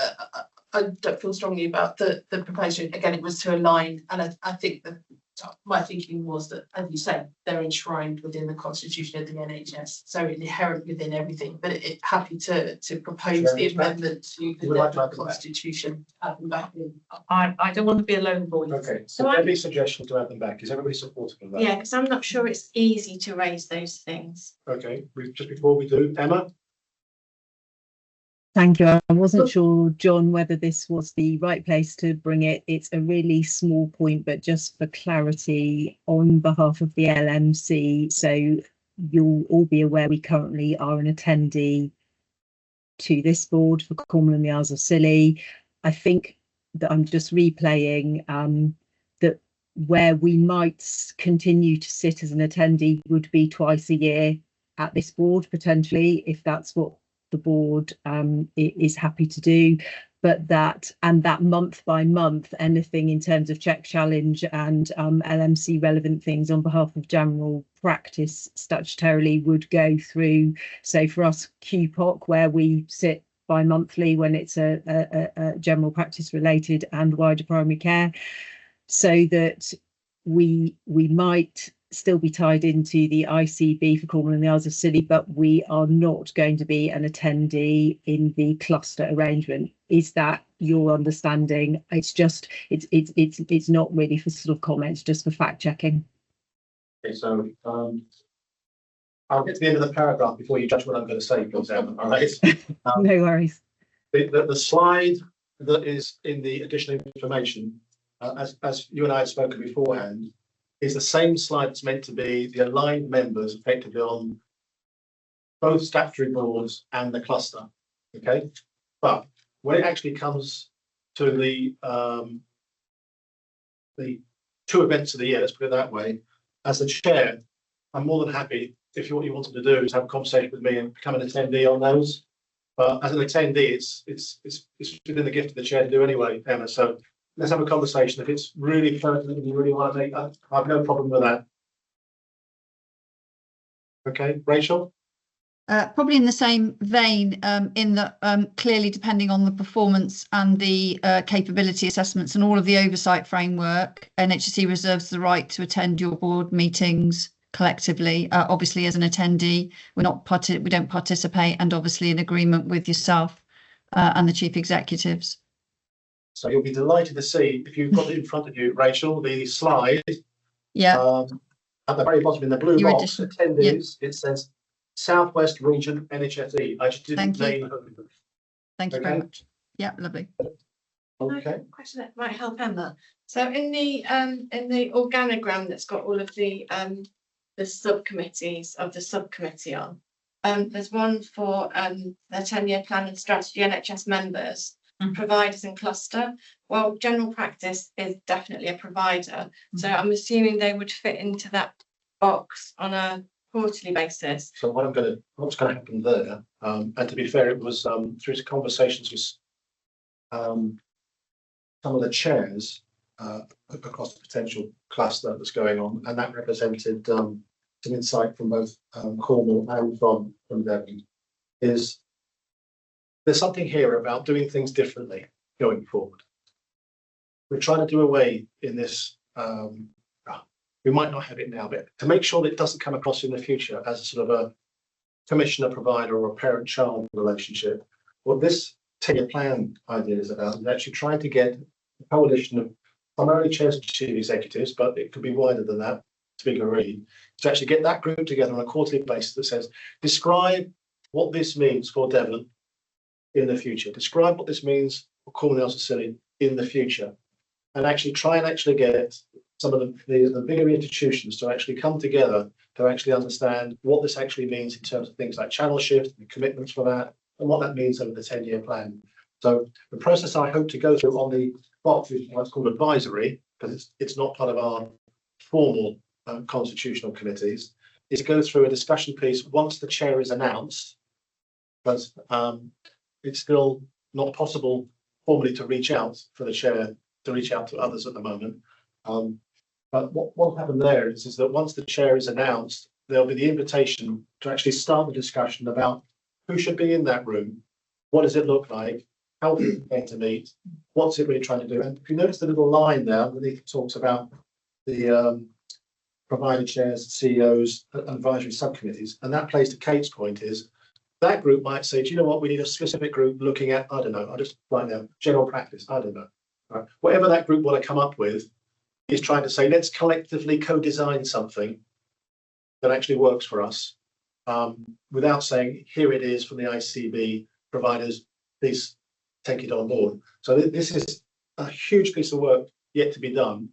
I don't feel strongly about the proposal. Again, it was to align, and I think that my thinking was that, as you say, they're enshrined within the constitution of the NHS, so inherent within everything. But happy to propose the amendment to the Devon Constitution. Add them back in. I don't want to be a lone voice. Okay, So so I- every suggestion to add them back, is everybody supportive of that? Yeah, because I'm not sure it's easy to raise those things. Okay, just before we do, Emma? Thank you. I wasn't sure, John, whether this was the right place to bring it. It's a really small point, but just for clarity on behalf of the LMC. So you'll all be aware we currently are an attendee to this board for Cornwall and the Isles of Scilly. I think that I'm just replaying that where we might continue to sit as an attendee would be twice a year at this board, potentially, if that's what the board is happy to do, but that month by month, anything in terms of check challenge and LMC relevant things on behalf of general practice statutorily would go through. So for us, QPOC, where we sit bi-monthly when it's a general practice related and wider primary care, so that we might still be tied into the ICB for Cornwall and the Isles of Scilly, but we are not going to be an attendee in the cluster arrangement. Is that your understanding? It's just it's not really for sort of comments, just for fact checking. Okay, so I'll get to the end of the paragraph before you judge what I'm going to say, please, Emma, all right? No worries. The slide that is in the additional information, as you and I had spoken beforehand, is the same slide that's meant to be the aligned members effectively on both statutory boards and the cluster. Okay, but when it actually comes to the 2 events of the year, let's put it that way, as the chair, I'm more than happy if what you wanted to do is have a conversation with me and become an attendee on those. But as an attendee, it's within the gift of the chair to do anyway, Emma. So let's have a conversation. If it's really pertinent and you really want to make that, I have no problem with that. Okay, Rachel? Probably in the same vein, in that clearly depending on the performance and the capability assessments and all of the oversight framework, NHSE reserves the right to attend your board meetings collectively. Obviously, as an attendee, we don't participate, and obviously in agreement with yourself and the chief executives. So you'll be delighted to see, if you've got it in front of you, Rachel, the slide. Yeah. At the very bottom in the blue Your box, addition. attendees, it says South West Region NHSE. I just didn't Thank you. name them. Thank you very Okay. much. Yeah, lovely. Okay. Question that might help Emma. So in the organogram that's got all of the subcommittees of the subcommittee on, there's one for the 10-year plan and strategy NHS members, providers and cluster. Well, general practice is definitely a provider, so I'm assuming they would fit into that box on a quarterly basis. So what's going to happen there? And to be fair, it was through conversations with some of the chairs across the potential cluster that's going on, and that represented some insight from both Cornwall and from Devon. Is there's something here about doing things differently going forward. We're trying to do away in this. We might not have it now, but to make sure that it doesn't come across in the future as a sort of a commissioner-provider or a parent-child relationship. What this 10-year plan idea is about is actually trying to get a coalition of primarily chairs and chief executives, but it could be wider than that, to be agreed, to actually get that group together on a quarterly basis that says, describe what this means for Devon in the future. Describe what this means for Cornwall and Scilly in the future, and actually try and actually get some of the bigger institutions to actually come together to actually understand what this actually means in terms of things like channel shift and commitments for that, and what that means over the 10-year plan. So the process I hope to go through on the box is what's called advisory, because it's not part of our formal constitutional committees, is to go through a discussion piece once the chair is announced, but it's still not possible formally to reach out for the chair to reach out to others at the moment. But what happened there is that once the chair is announced, there'll be the invitation to actually start the discussion about who should be in that room, what does it look like, how are we going to meet, what's it really trying to do. And if you notice the little line there underneath, it talks about the provider chairs, CEOs, and advisory subcommittees, and that plays to Kate's point is that group might say, do you know what, we need a specific group looking at, I don't know, I'll just write down general practice, I don't know. Right. Whatever that group want to come up with is trying to say, let's collectively co-design something that actually works for us, without saying, here it is from the ICB providers, please take it on board. So this is a huge piece of work yet to be done.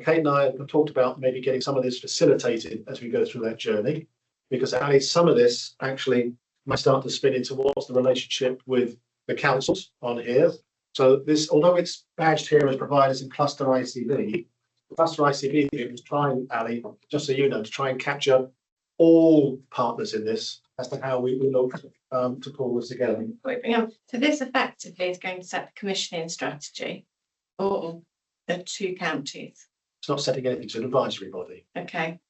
Kate and I have talked about maybe getting some of this facilitated as we go through that journey, because Ali, some of this actually might start to spin into what's the relationship with the councils on here. So this, although it's badged here as providers in cluster ICB, cluster ICB it was trying, Ali, just so you know, to try and capture all partners in this as to how we look to pull this together. So this effectively is going to set the commissioning strategy for the two counties. It's not setting anything to an advisory body. Okay.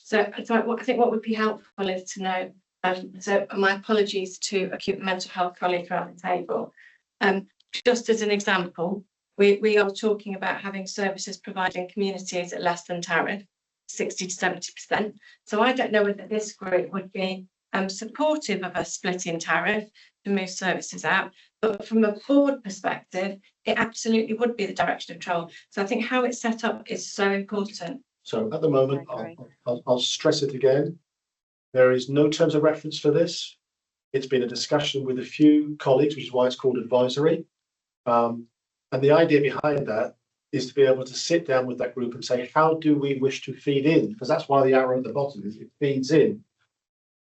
So I think what would be helpful is to know. So my apologies to acute mental health colleagues around the table. Just as an example, we are talking about having services provided in communities at less than tariff, 60 to 70%. So I don't know whether this group would be supportive of a split in tariff to move services out, but from a board perspective, it absolutely would be the direction of travel. So I think how it's set up is so important. So at the moment, I'll stress it again. There is no terms of reference for this. It's been a discussion with a few colleagues, which is why it's called advisory. And the idea behind that is to be able to sit down with that group and say, how do we wish to feed in? Because that's why the arrow at the bottom is it feeds in.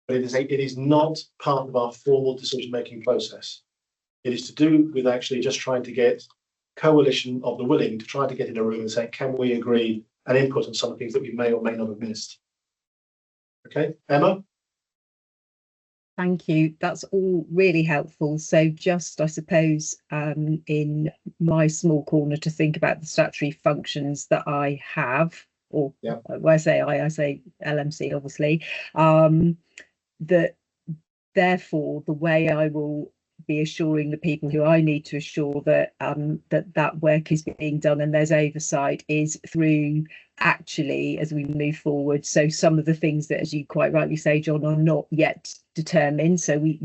But it is not part of our formal decision-making process. It is to do with actually just trying to get coalition of the willing to try to get in a room and say, can we agree and input on some of the things that we may or may not have missed? Okay, Emma? Thank you. That's all really helpful. So just, I suppose, in my small corner to think about the statutory functions that I have, or when I say LMC, obviously, that therefore the way I will be assuring the people who I need to assure that that work is being done and there's oversight is through actually as we move forward. So some of the things that, as you quite rightly say, John, are not yet determined, so we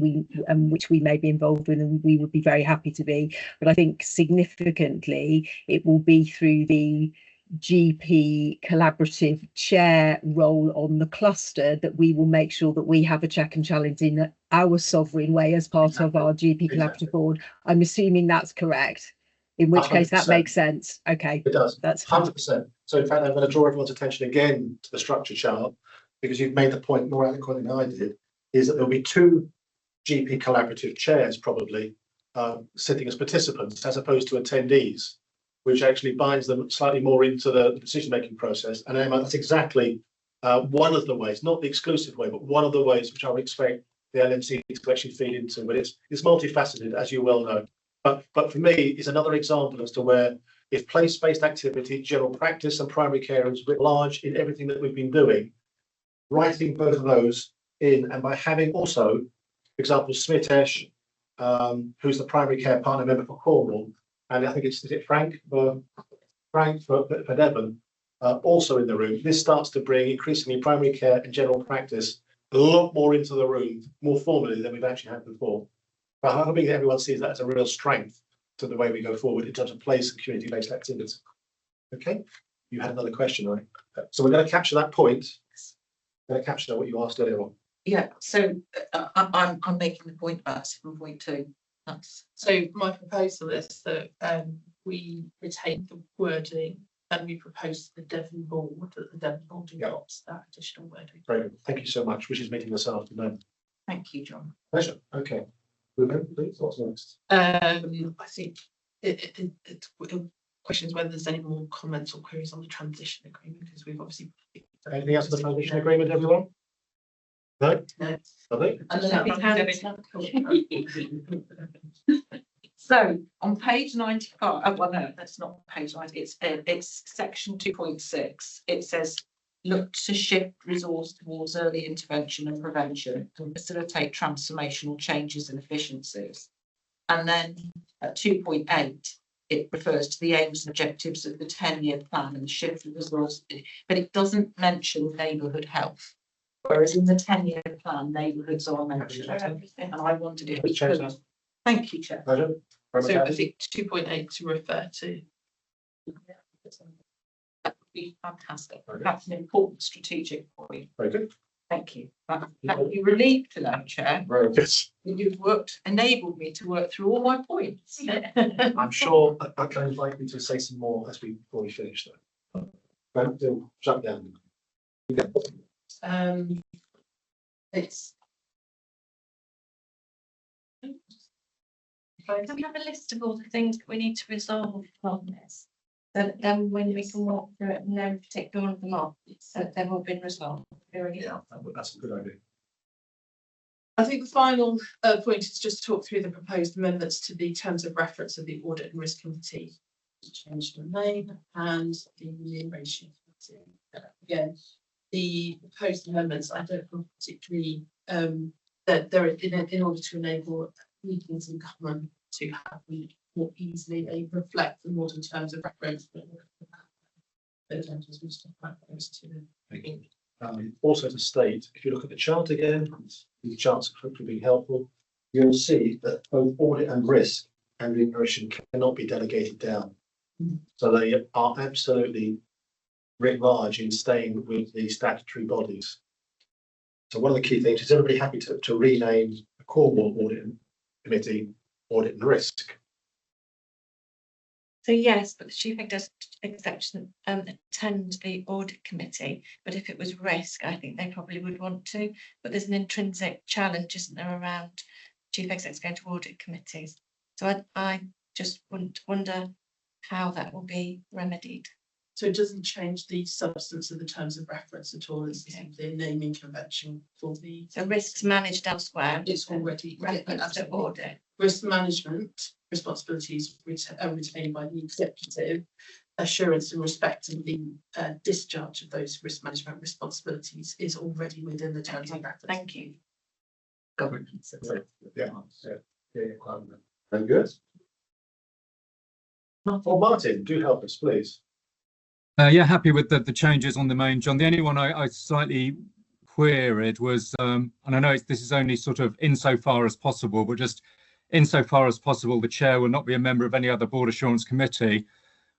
which we may be involved with and we would be very happy to be, but I think significantly it will be through the GP collaborative chair role on the cluster that we will make sure that we have a check and challenge in our sovereign way as part of our GP collaborative board. I'm assuming that's correct, in which case that 100%. makes sense. Okay, It does. that's fine. 100%. So in fact, I'm going to draw everyone's attention again to the structure chart, because you've made the point more eloquently than I did, is that there'll be 2 GP collaborative chairs probably sitting as participants as opposed to attendees, which actually binds them slightly more into the decision-making process. And Emma, that's exactly one of the ways, not the exclusive way, but one of the ways which I would expect the LMC to actually feed into. But it's multifaceted, as you well know. But for me, it's another example as to where if place-based activity, general practice and primary care is writ large in everything that we've been doing, writing both of those in, and by having also, for example, Smitesh, who's the primary care partner member for Cornwall, and I think is it Frank for Devon, also in the room. This starts to bring increasingly primary care and general practice a lot more into the room, more formally than we've actually had before. But I'm hoping that everyone sees that as a real strength to the way we go forward in terms of place and community-based activity. Okay, you had another question, right? So we're going to capture that point. We're going to capture what you asked earlier on. Yeah, so I'm making the point about 7.2. That's So my proposal is that we retain the wording and we propose to the Devon board that the Devon board adopts that additional wording. Very good. Thank you so much. Which is meeting this afternoon. Thank you, John. Pleasure. Okay. Please, what's next? I think it questions whether there's any more comments or queries on the transition agreement, because we've obviously. Anything else on the transition agreement, everyone? No? No. Lovely. So on page 95, well, no, that's not page 90, it's section 2.6. It says, look to shift resource towards early intervention and prevention and facilitate transformational changes and efficiencies. And then at 2.8, it refers to the aims and objectives of the 10-year plan and the shift of resource, but it doesn't mention neighbourhood health. Whereas in the 10-year plan, neighbourhoods are mentioned. And I wondered if we could. Thank you, Chair. Pleasure. So I think 2.8 to refer to. That would be fantastic. That's an important strategic point. Very good. Thank you. That would be relieved to know, Chair. Very good. You've enabled me to work through all my points. I'm sure I can invite you to say some more before we finish though. Don't shut down. It's. Can we have a list of all the things that we need to resolve on this? Then when we can walk through it and then tick all of them off, so they've all been resolved. Yeah, that's a good idea. I think the final point is just to talk through the proposed amendments to the terms of reference of the Audit and Risk Committee. Change the name and the remuneration committee. Again, the proposed amendments, I don't think particularly that they're in order to enable meetings in common to happen more easily. They reflect the modern terms of reference. Also to state, if you look at the chart again, the charts are hopefully being helpful, you'll see that both audit and risk and remuneration cannot be delegated down. So they are absolutely writ large in staying with the statutory bodies. So one of the key things is everybody happy to rename the Cornwall Audit Committee Audit and Risk. So yes, but the chief executive attend the audit committee, but if it was risk, I think they probably would want to, but there's an intrinsic challenge, isn't there, around chief execs going to audit committees. So I just wonder how that will be remedied. So it doesn't change the substance of the terms of reference at all. It's the naming convention for the. So risks managed elsewhere. It's already reference to audit. Risk management responsibilities retained by the executive. Assurance in respect of the discharge of those risk management responsibilities is already within the terms of reference. Thank you. Governance. Yeah. Very good. Well, Martin, do help us, please. Yeah, happy with the changes on the main, John. The only one I slightly queried was, and I know this is only sort of insofar as possible, but just insofar as possible, the chair will not be a member of any other board assurance committee.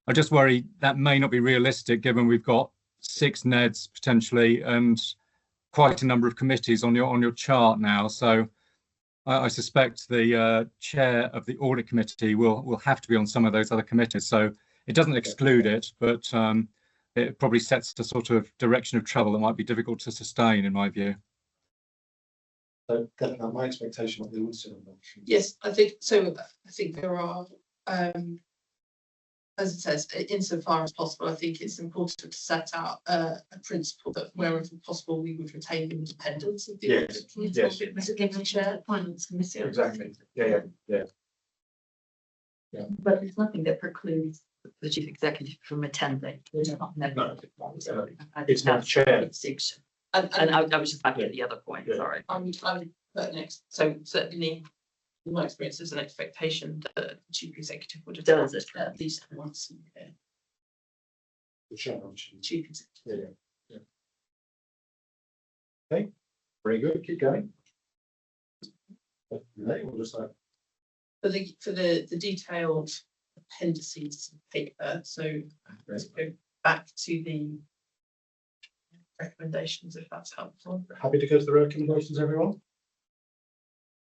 I just worry that may not be realistic, given we've got 6 NEDs potentially and quite a number of committees on your chart now. So I suspect the chair of the audit committee will have to be on some of those other committees. So it doesn't exclude it, but it probably sets a sort of direction of travel that might be difficult to sustain, in my view. So definitely my expectation of the auditor. Yes, I think so. I think there are, as it says, insofar as possible, I think it's important to set out a principle that wherever possible, we would retain independence of the Yes, audit committee. yes. It was again the chair, finance committee. Exactly. Yeah. But there's nothing that precludes the chief executive from attending. It's not the chair. And I was just back at the other point, Yeah. sorry. I would put next, so certainly in my experience, there's an expectation that the chief executive would have Does done it? at least once. The chair, actually. Chief executive. Yeah. Okay, very good. Keep going. We'll just For the detailed appendices of paper, so let's go back to the recommendations, if that's helpful. happy to go to the recommendations, everyone.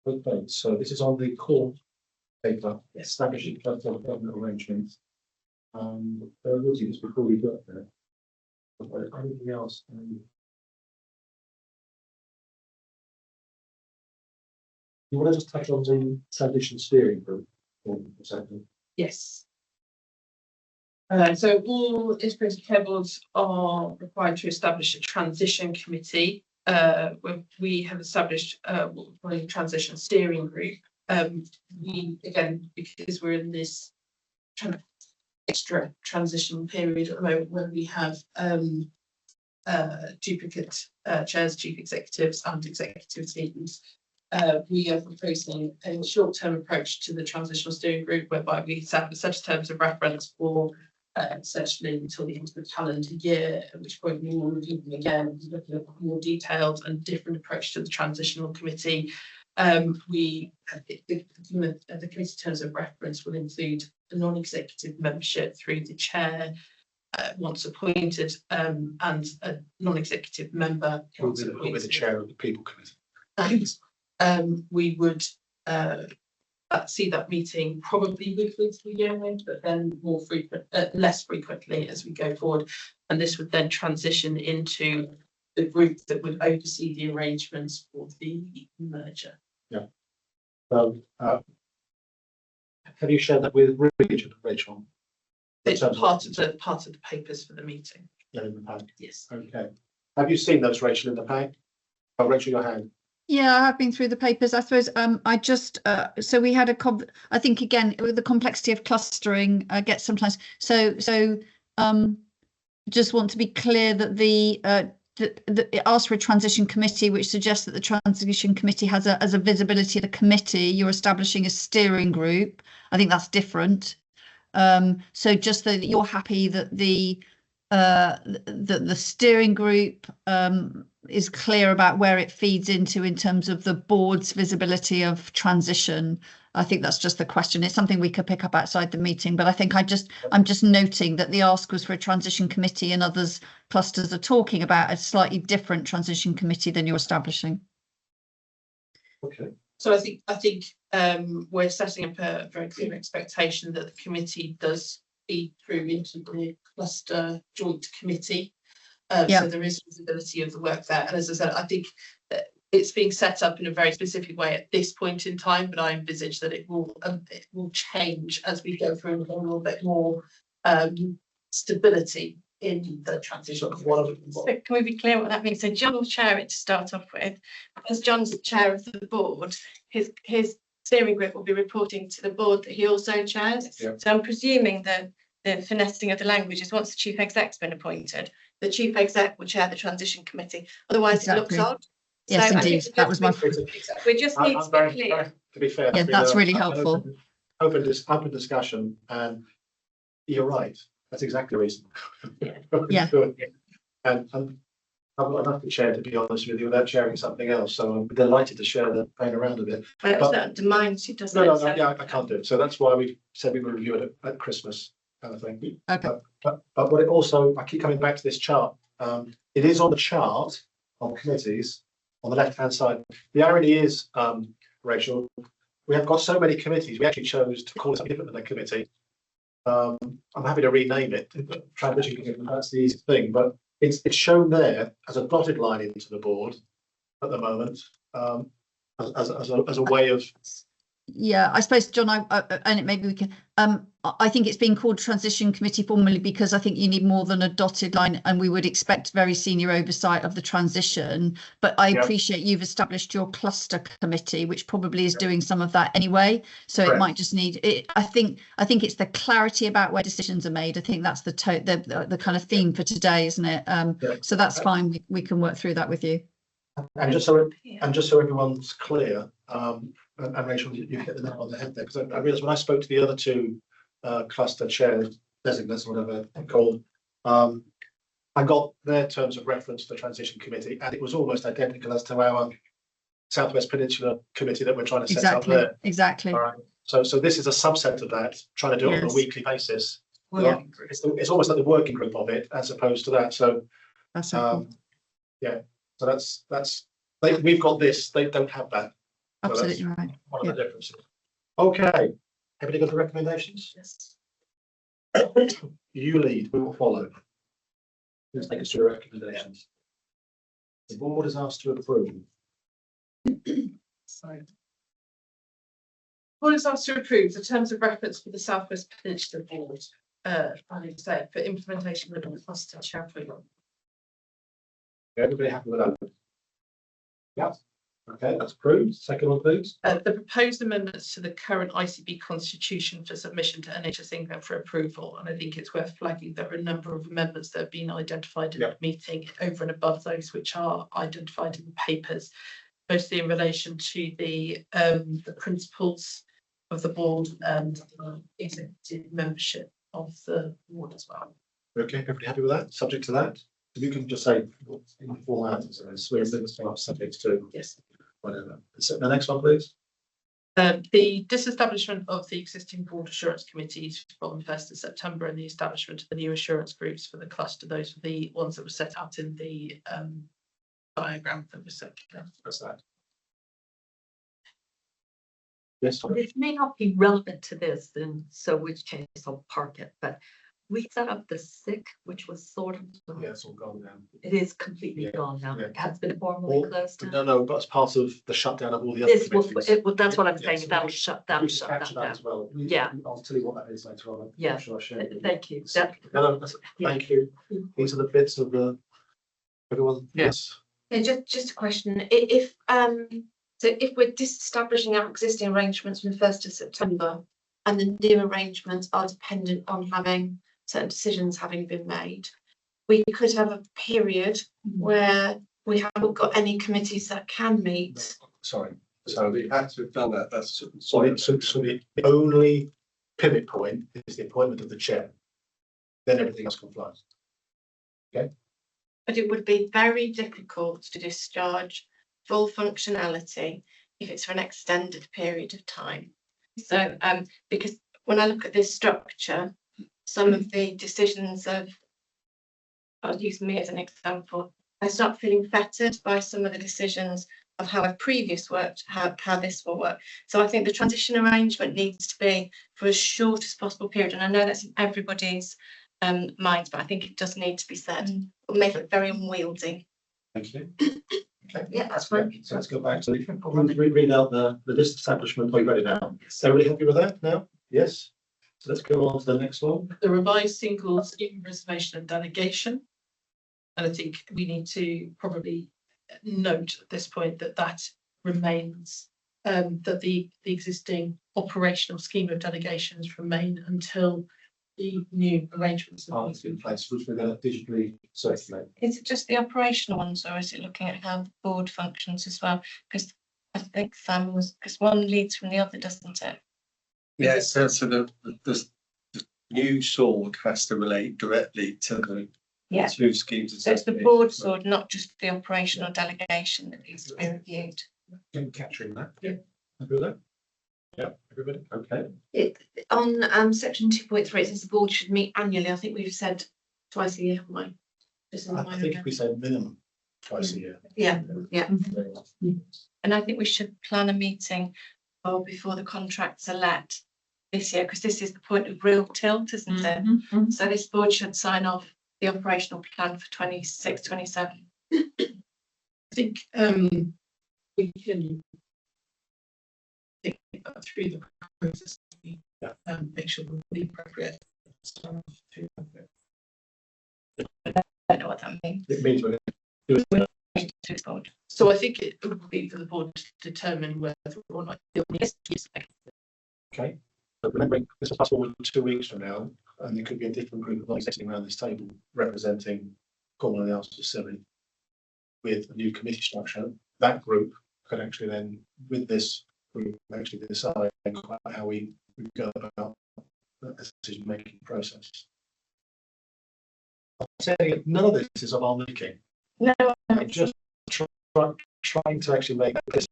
Okay, so this is on the core paper, establishing cluster government arrangements. There was this before we got there. Anything else? You want to just touch on the transition steering group for a second? Yes. So all integrated care boards are required to establish a transition committee. Where we have established what we're calling a transition steering group. We, again, because we're in this extra transition period at the moment where we have duplicate chairs, chief executives and executive teams. We are proposing a short-term approach to the transitional steering group whereby we set such terms of reference for essentially until the end of the calendar year, at which point we will review them again, looking at a more detailed and different approach to the transitional committee. The committee terms of reference will include the non-executive membership through the chair once appointed, and a non-executive member once With appointed. the chair of the people committee. And we would see that meeting probably weekly to begin with, but then more frequent, less frequently as we go forward. And this would then transition into the group that would oversee the arrangements for the merger. Yeah. Have you shared that with Rachel? It's part of the papers for the meeting. Yeah, in the pack. Yes. Okay. Have you seen those, Rachel, in the pack? Oh, Rachel, your hand. Yeah, I have been through the papers. I suppose I just so we had I think again with the complexity of clustering gets sometimes just want to be clear that it asks for a transition committee, which suggests that the transition committee has as a visibility of the committee. You're establishing a steering group. I think that's different. So just that you're happy that the steering group is clear about where it feeds into in terms of the board's visibility of transition. I think that's just the question. It's something we could pick up outside the meeting, but I think I'm just noting that the ask was for a transition committee and others clusters are talking about a slightly different transition committee than you're establishing. Okay. So I think we're setting up a very clear expectation that the committee does feed through into the cluster joint committee. So there is visibility of the work there. And as I said, I think that it's being set up in a very specific way at this point in time, but I envisage that it will change as we go through a little bit more stability in the transition. So can we be clear what that means? So John will chair it to start off with. As John's the chair of the board, his steering group will be reporting to the board that he also chairs. Yeah. So I'm presuming that the finessing of the language is once the chief exec's been appointed, the chief exec will chair the transition committee. Otherwise it looks Exactly. odd. Yes, So I indeed. think That was my. we just need to be clear. To be fair. Yeah, it's been that's a- really an helpful. Open discussion, and you're right. That's exactly the reason. Yeah. And I've got enough to share, to be honest with you, without sharing something else. So I'm delighted to share the pain around a bit. But it But- also undermines it, doesn't No, it? no, So- no, yeah, I can't do it. So that's why we said we would review it at Christmas, kind of thing. Okay. But what it also, I keep coming back to this chart. It is on the chart of committees on the left-hand side. The irony is, Rachel, we have got so many committees, we actually chose to call it something different than a committee. I'm happy to rename it, transition committee, that's the easy thing, but it's shown there as a dotted line into the board at the moment, as a way of. Yeah, I suppose, John, and maybe we can, I think it's being called transition committee formally because I think you need more than a dotted line, and we would expect very senior oversight of the transition. But I appreciate you've established your cluster committee, which probably is doing some of that anyway. So it might just need it. I think it's the clarity about where decisions are made. I think that's the kind of theme for today, isn't it? So that's fine. We can work through that with you. And just so everyone's clear, and Rachel, you hit the nail on the head there, because I realised when I spoke to the other two cluster chairs, designates, or whatever they're called, I got their terms of reference to the transition committee, and it was almost identical as to our Southwest Peninsula committee that we're trying to set up there. Exactly. All right. So this is a subset of that, trying to do it on a weekly basis. Yeah. It's almost like the working group of it, as opposed to that. So That's yeah. So that's we've got this. They don't have that. So absolutely that's right. one of the differences. Okay. Everybody got the recommendations? Yes. You lead. We will follow. Let's take us through the recommendations. The board is asked to approve. So. Board is asked to approve the terms of reference for the Southwest Peninsula Board, I need to say, for implementation of the cluster champion. Everybody happy with that? Yeah. Okay, that's approved. Second one, please. The proposed amendments to the current ICB constitution for submission to NHS England for approval, and I think it's worth flagging there are a number of amendments that have been identified in the meeting over and above those which are identified in the papers, mostly in relation to the principles of the board and executive membership of the board as well. Okay, everybody happy with that? Subject to that? You can just say in the formalities of this, we're subject to. Yes. Whatever. So the next one, please. The disestablishment of the existing board assurance committees from the 1st of September and the establishment of the new assurance groups for the cluster. Those were the ones that were set out in the diagram that was set. What's that? Yes. It may not be relevant to this, and so which case I'll park it, but we set up the SIC, which was sort of. Yeah, it's all gone now. It is completely gone now. Yeah. It has been formally closed down. No, but as part of the shutdown of all the other This will, committees. that's what I'm Yeah, saying, so that'll we- shut we that capture that down. as well. Yeah. I'll tell you what that is later on. Yeah. I'm sure I'll share it. Thank you. No, thank you. These are the bits of the everyone. Yes. Yeah, just a question. So if we're disestablishing our existing arrangements from the 1st of September and the new arrangements are dependent on having certain decisions having been made, we could have a period where we haven't got any committees that can meet. Sorry. So we had to have done that. That's So the only pivot point is the appointment of the chair. Then everything else complies. Okay. But it would be very difficult to discharge full functionality if it's for an extended period of time. So because when I look at this structure, some of the decisions I'll use me as an example, I start feeling fettered by some of the decisions of how I've previous worked, how this will work. So I think the transition arrangement needs to be for as short as possible period. And I know that's in everybody's minds, but I think it does need to be said. It'll make it very unwieldy. Thank you. Okay. Yeah, that's fine. So let's go back to read out the disestablishment. Are you ready now? Everybody happy with that now? Yes. So let's go on to the next one. The revised single scheme reservation and delegation. And I think we need to probably note at this point that that remains, that the existing operational scheme of delegations remain until the new arrangements? Are in place, which we're going to digitally circulate. Is it just the operational ones, or is it looking at how the board functions as well? Because I think Sam was, because one leads from the other, doesn't it? Yes, so the new sword has to relate directly to the Yeah. two schemes. So it's the board sword, not just the operational delegation that needs to be reviewed. Capturing that. Yeah. Happy with that? Yeah, everybody, okay. On section 2.3, it says the board should meet annually. I think we've said twice a year, haven't we? Just in the I minor think again. if we say minimum twice a year. Yeah, yeah. And I think we should plan a meeting before the contracts are let this year, because this is the point of real tilt, isn't it? So this board should sign off the operational plan for 26, 27. I think we can think through the process, make sure we're the appropriate staff to I don't know what that means. It means we're going to do it. So I think it would be for the board to determine whether or not. Okay, but remembering this is fast forward 2 weeks from now, and there could be a different group of bodies sitting around this table representing Cornwall and the Isles of Scilly with a new committee structure. That group could actually then, with this group, actually decide how we go about the decision-making process. I'm saying none of this is of our making. No, I'm just trying to actually make this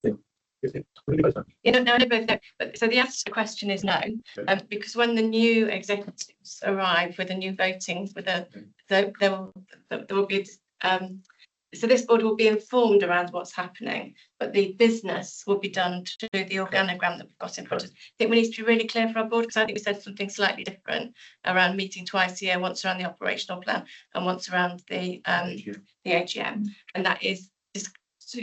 you don't know both know. But so the answer to the question is no, because when the new executives arrive with a new voting, with a there will be so this board will be informed around what's happening, but the business will be done to do the organogram that we've got in front of us. I think we need to be really clear for our board, because I think we said something slightly different around meeting twice a year, once around the operational plan and once around the AGM, and that is just.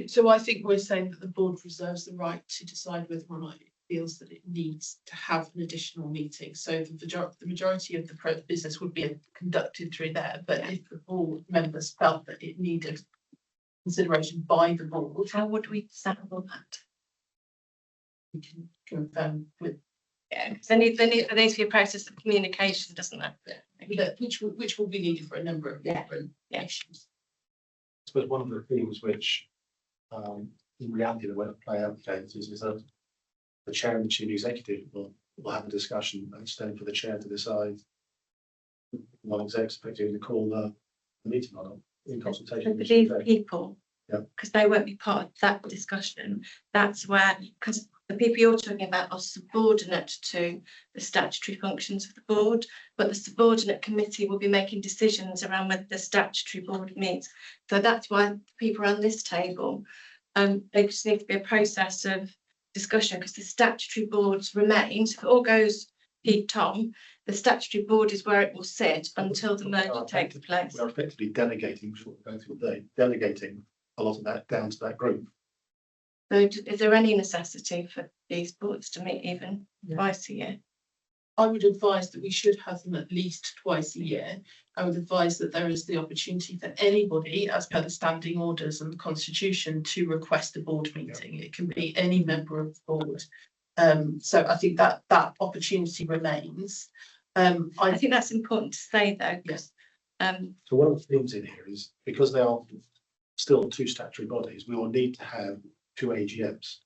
So I think we're saying that the board reserves the right to decide whether or not it feels that it needs to have an additional meeting. So the majority of the business would be conducted through there. But if the board members felt that it needed consideration by the board, How would we settle that? we can confirm with Yeah, because there needs to be a process of communication, doesn't there? which will be needed for a number of different issues. I suppose one of the themes which in reality the way to play out the case is that the chair and the chief executive will have a discussion, and it's then for the chair to decide non-execs effectively to call the meeting on it in consultation. But these people, Yeah. because they won't be part of that discussion, that's where, because the people you're talking about are subordinate to the statutory functions of the board, but the subordinate committee will be making decisions around whether the statutory board meets. So that's why people around this table, there just needs to be a process of discussion, because the statutory boards remain. So if it all goes Pete Tom, the statutory board is where it will sit until the merger takes place. We are effectively delegating, which is what we're going through today, delegating a lot of that down to that group. So is there any necessity for these boards to meet even twice a year? I would advise that we should have them at least twice a year. I would advise that there is the opportunity for anybody, as per the standing orders and the constitution, to request a board meeting. It can be any member of the board. So I think that opportunity remains. I think that's important to say though. Yes. So one of the themes in here is, because they are still two statutory bodies, we will need to have two AGMs.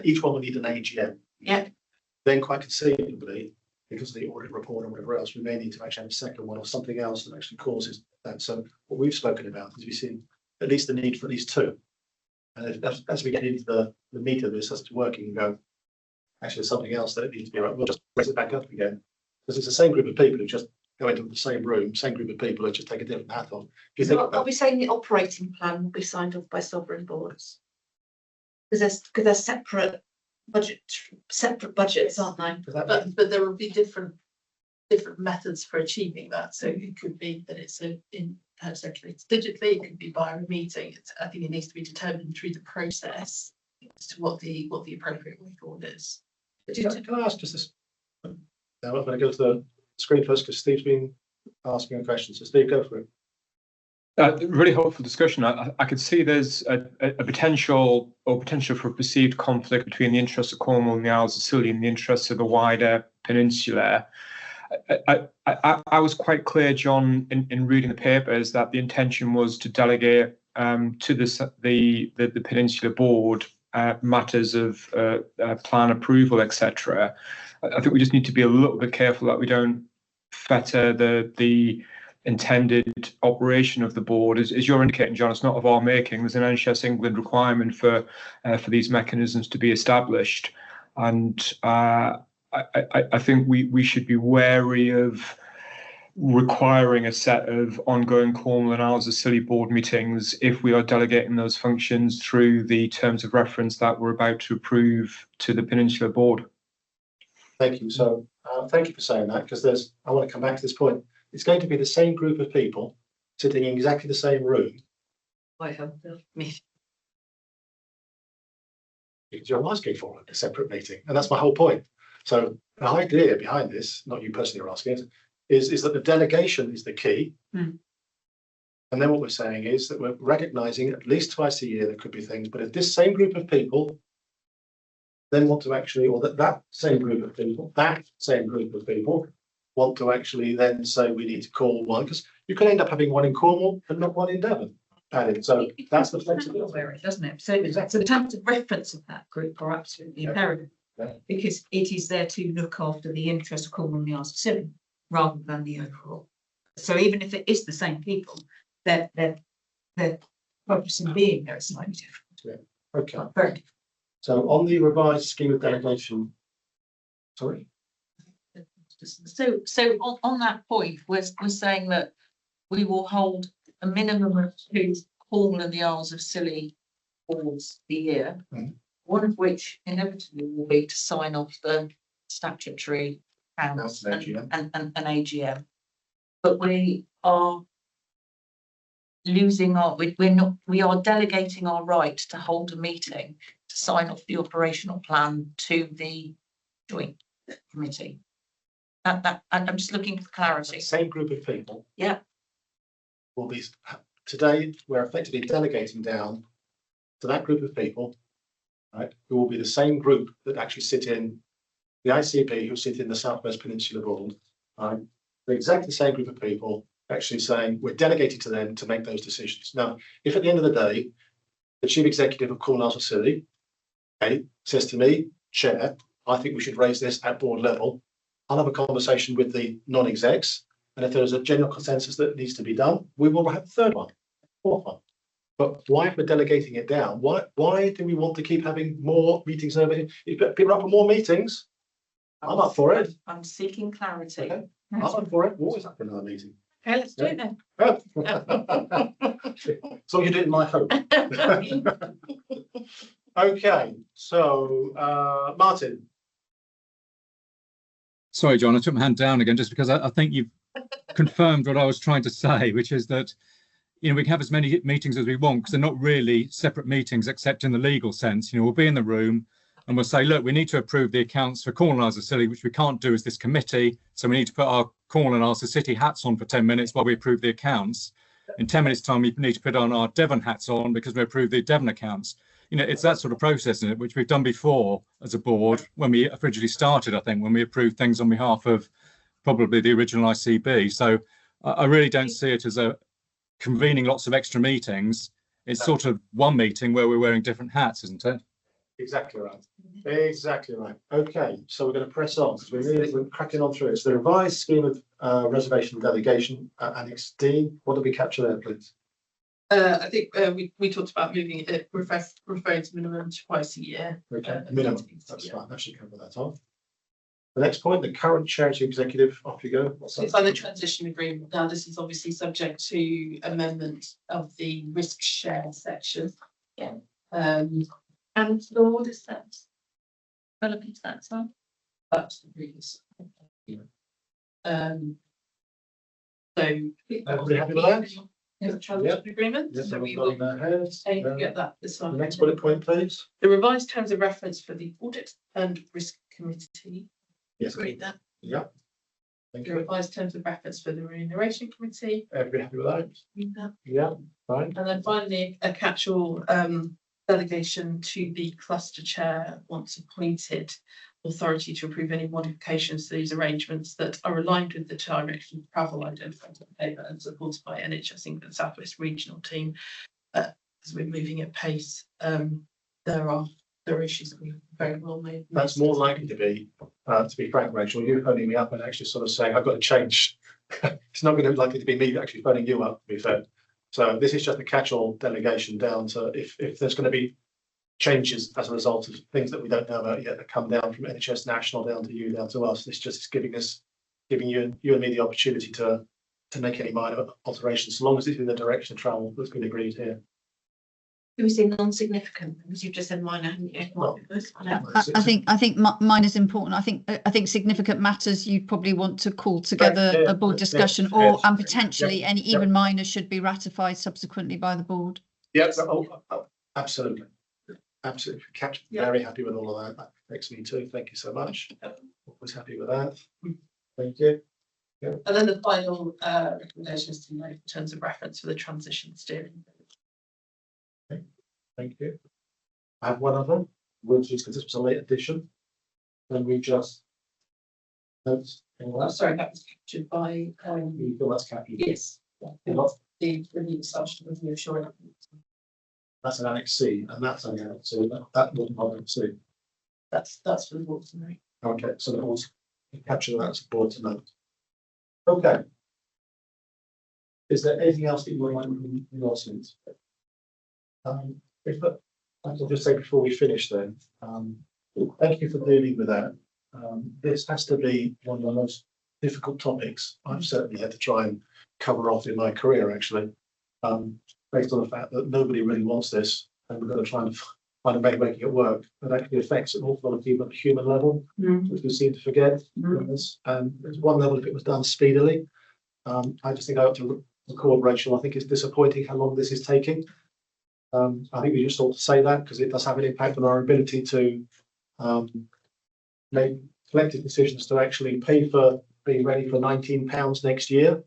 Each one will need an AGM. Yeah. Then quite conceivably, because of the audit report and whatever else, we may need to actually have a second one or something else that actually causes that. So what we've spoken about is we see at least the need for at least two. And as we get into the meat of this, as it's working, and go, actually there's something else that it needs to be right, we'll just raise it back up again. Because it's the same group of people who just go into the same room, same group of people who just take a different hat on. If you think Are about we saying the operating plan will be signed off by sovereign boards? Because they're separate budgets, aren't they? But there will be different methods for achieving that. So it could be that it's circulates digitally, it could be via a meeting. I think it needs to be determined through the process as to what the appropriate way forward is. Can I ask just this? Now I'm going to go to the screen first because Steve's been asking a question. So Steve, go for it. Really helpful discussion. I could see there's a potential for a perceived conflict between the interests of Cornwall and the Isles of Scilly and the interests of the wider peninsula. I was quite clear, John, in reading the papers that the intention was to delegate to the Peninsula Board matters of plan approval, etc. I think we just need to be a little bit careful that we don't fetter the intended operation of the board. As you're indicating, John, it's not of our making. There's an NHS England requirement for these mechanisms to be established, and I think we should be wary of requiring a set of ongoing Cornwall and Isles of Scilly board meetings if we are delegating those functions through the terms of reference that we're about to approve to the Peninsula Board. Thank you. So thank you for saying that, because I want to come back to this point. It's going to be the same group of people sitting in exactly the same room. I hope me. Because you're asking for a separate meeting, and that's my whole point. So the idea behind this, not you personally are asking it, is that the delegation is the key. And then what we're saying is that we're recognising at least twice a year there could be things, but if this same group of people then want to actually, or that same group of people want to actually then say we need to call one, because you can end up having one in Cornwall and not one in Devon. And so that's the flexibility, doesn't it? So, so the terms of reference of that group are absolutely imperative, because it is there to look after the interests of Cornwall and the Isles of Scilly rather than the overall. So even if it is the same people, their purpose in being there is slightly different. Okay. Very different. So on the revised scheme of delegation, sorry. So on that point, we're saying that we will hold a minimum of 2 Cornwall and the Isles of Scilly boards a year, one of which inevitably will be to sign off the statutory accounts and AGM. But we are losing we are delegating our right to hold a meeting to sign off the operational plan to the joint committee. I'm just looking for clarity. Same group of people. Yeah. Will be today. We're effectively delegating down to that group of people, right? Who will be the same group that actually sit in the ICB, who sit in the South West Peninsula Board. Right? The exactly same group of people actually saying we're delegated to them to make those decisions. Now, if at the end of the day, the chief executive of Cornwall and Isles of Scilly says to me, Chair, I think we should raise this at board level, I'll have a conversation with the non-execs, and if there's a general consensus that needs to be done, we will have a third one, fourth one. But why, if we're delegating it down, why do we want to keep having more meetings over here? If people are up for more meetings, I'm up for it. I'm seeking clarity. Okay. I'm up for it. We're always up for another meeting. Okay, let's do it then. So you do it in my home. Okay, so Martin. Sorry, John, I took my hand down again just because I think you've confirmed what I was trying to say, which is that, you know, we can have as many meetings as we want because they're not really separate meetings except in the legal sense. You know, we'll be in the room and we'll say, look, we need to approve the accounts for Cornwall and Isles of Scilly, which we can't do as this committee. So we need to put our Cornwall and Isles of City hats on for 10 minutes while we approve the accounts. In 10 minutes time, we need to put on our Devon hats on because we approve the Devon accounts. You know, it's that sort of process, isn't it, which we've done before as a board when we originally started, I think, when we approved things on behalf of probably the original ICB. So I really don't see it as a convening lots of extra meetings. It's sort of one meeting where we're wearing different hats, isn't it? Exactly right. Exactly right. Okay, so we're going to press on because we're cracking on through it. So the revised scheme of reservation and delegation, Annex D. What did we capture there, please? I think we talked about moving it, referring to minimum twice a year. Okay, minimum. That's fine. That should cover that off. The next point, the current charity executive. Off you go. What's that? It's on the transition agreement. Now, this is obviously subject to amendment of the risk share section. Yeah. And law, what is that? Relevant to that, so. That's the previous. Everybody happy with that? The transition agreement. Yes, So we everyone's will nodding their heads. get that this one. The next bullet point, please. The revised terms of reference for the audit and risk committee. Yes. Read that. Yeah. Thank The you. revised terms of reference for the remuneration committee. Everybody happy with that? Yeah, fine. And then finally, a catch-all delegation to the cluster chair once appointed, authority to approve any modifications to these arrangements that are aligned with the direction of travel identified on paper and supported by NHS England South West Regional Team. As we're moving at pace, there are issues that we very well may. That's more likely to be frank, Rachel, you phoning me up and actually sort of saying, I've got to change. It's not going to likely to be me actually phoning you up, to be fair. So this is just a catch-all delegation down to if there's going to be changes as a result of things that we don't know about yet that come down from NHS National down to you, down to us. This just is giving you and me the opportunity to make any minor alterations, as long as it's in the direction of travel that's been agreed here. Do we say non-significant? Because you've just said minor, haven't you? Well, I think mine is important. I think significant matters you'd probably want to call together Yeah, a board discussion, yeah, and potentially any yeah. even minor should be ratified subsequently by the board. Yeah, absolutely. Absolutely. Captain, very happy with all of that. That makes me too. Thank you so much. Always happy with that. Thank you. And then the final recommendations to make in terms of reference for the transition steering. Thank you. I have one other, which is because this was a late addition. Then we just. Sorry, that was captured by. You feel that's captured? Yes. The review session with the assuring. That's an Annex C, and that's an Annex C. That wasn't Annex C. That's for the board to know. Okay, so the board's captured that as a board to note. Okay. Is there anything else that you would like from the audience? I'll just say before we finish then, thank you for dealing with that. This has to be one of the most difficult topics I've certainly had to try and cover off in my career, actually, based on the fact that nobody really wants this, and we're going to try and find a way of making it work. It actually affects an awful lot of people at a human level, which we seem to forget. And there's one level if it was done speedily. I just think I have to record, Rachel, I think it's disappointing how long this is taking. I think we just ought to say that because it does have an impact on our ability to make collective decisions to actually pay for being ready for £19 next year.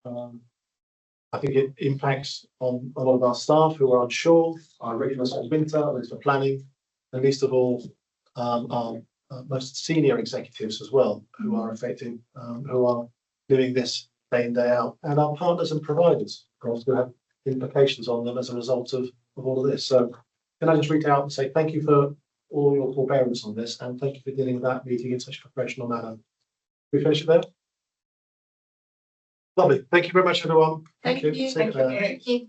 I think it impacts on a lot of our staff who are unsure, our regulars for winter, those for planning, and least of all, our most senior executives as well, who are affected, who are doing this day in, day out, and our partners and providers, of course, who have implications on them as a result of all of this. So can I just reach out and say thank you for all your forbearance on this, and thank you for dealing with that meeting in such a professional manner. We finish it there? Lovely. Thank you very much, everyone. Thank you. Take care. Thank you.